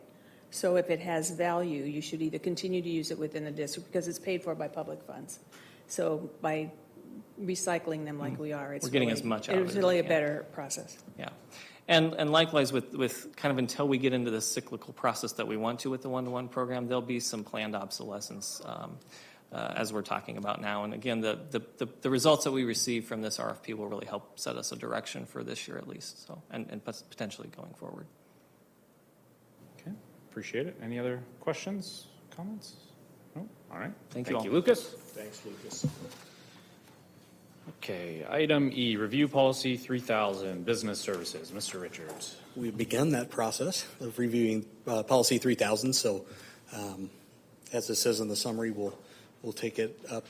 So if it has value, you should either continue to use it within the district because it's paid for by public funds. So by recycling them like we are, We're getting as much out of it it's as really we a can. better process. Yeah. And likewise with kind of until we get into the cyclical process that we want to with the one-to-one program, there'll be some planned obsolescence as we're talking about now. And again, the results that we receive from this RFP will really help set us a direction for this year at least, so and potentially going forward. Okay, appreciate it. Any other questions, comments? No? All right. Thank you all. Lucas. Thanks, Lucas. Okay, item E, review policy 3000, business services. Mr. Richards. We've begun that process of reviewing policy 3000. So as it says in the summary, we'll take it up,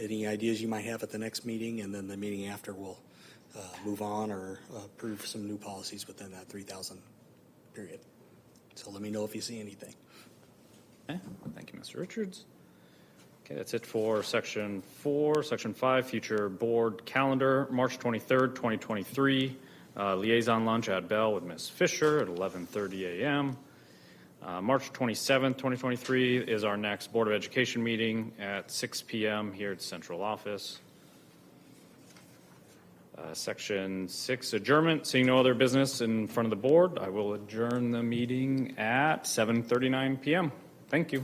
any ideas you might have at the next meeting, and then the meeting after we'll move on or approve some new policies within that 3000 period. So let me know if you see anything. Okay, thank you, Mr. Richards. Okay, that's it for section 4. Section 5, future board calendar, March 23rd, 2023. Liaison lunch at Bell with Ms. Fisher at 11:30 a.m. March 27th, 2023 is our next Board of Education meeting at 6 p.m. here at Central Office. Section 6, adjournment. Seeing no other business in front of the board, I will adjourn the meeting at 7:39 PM. Thank you.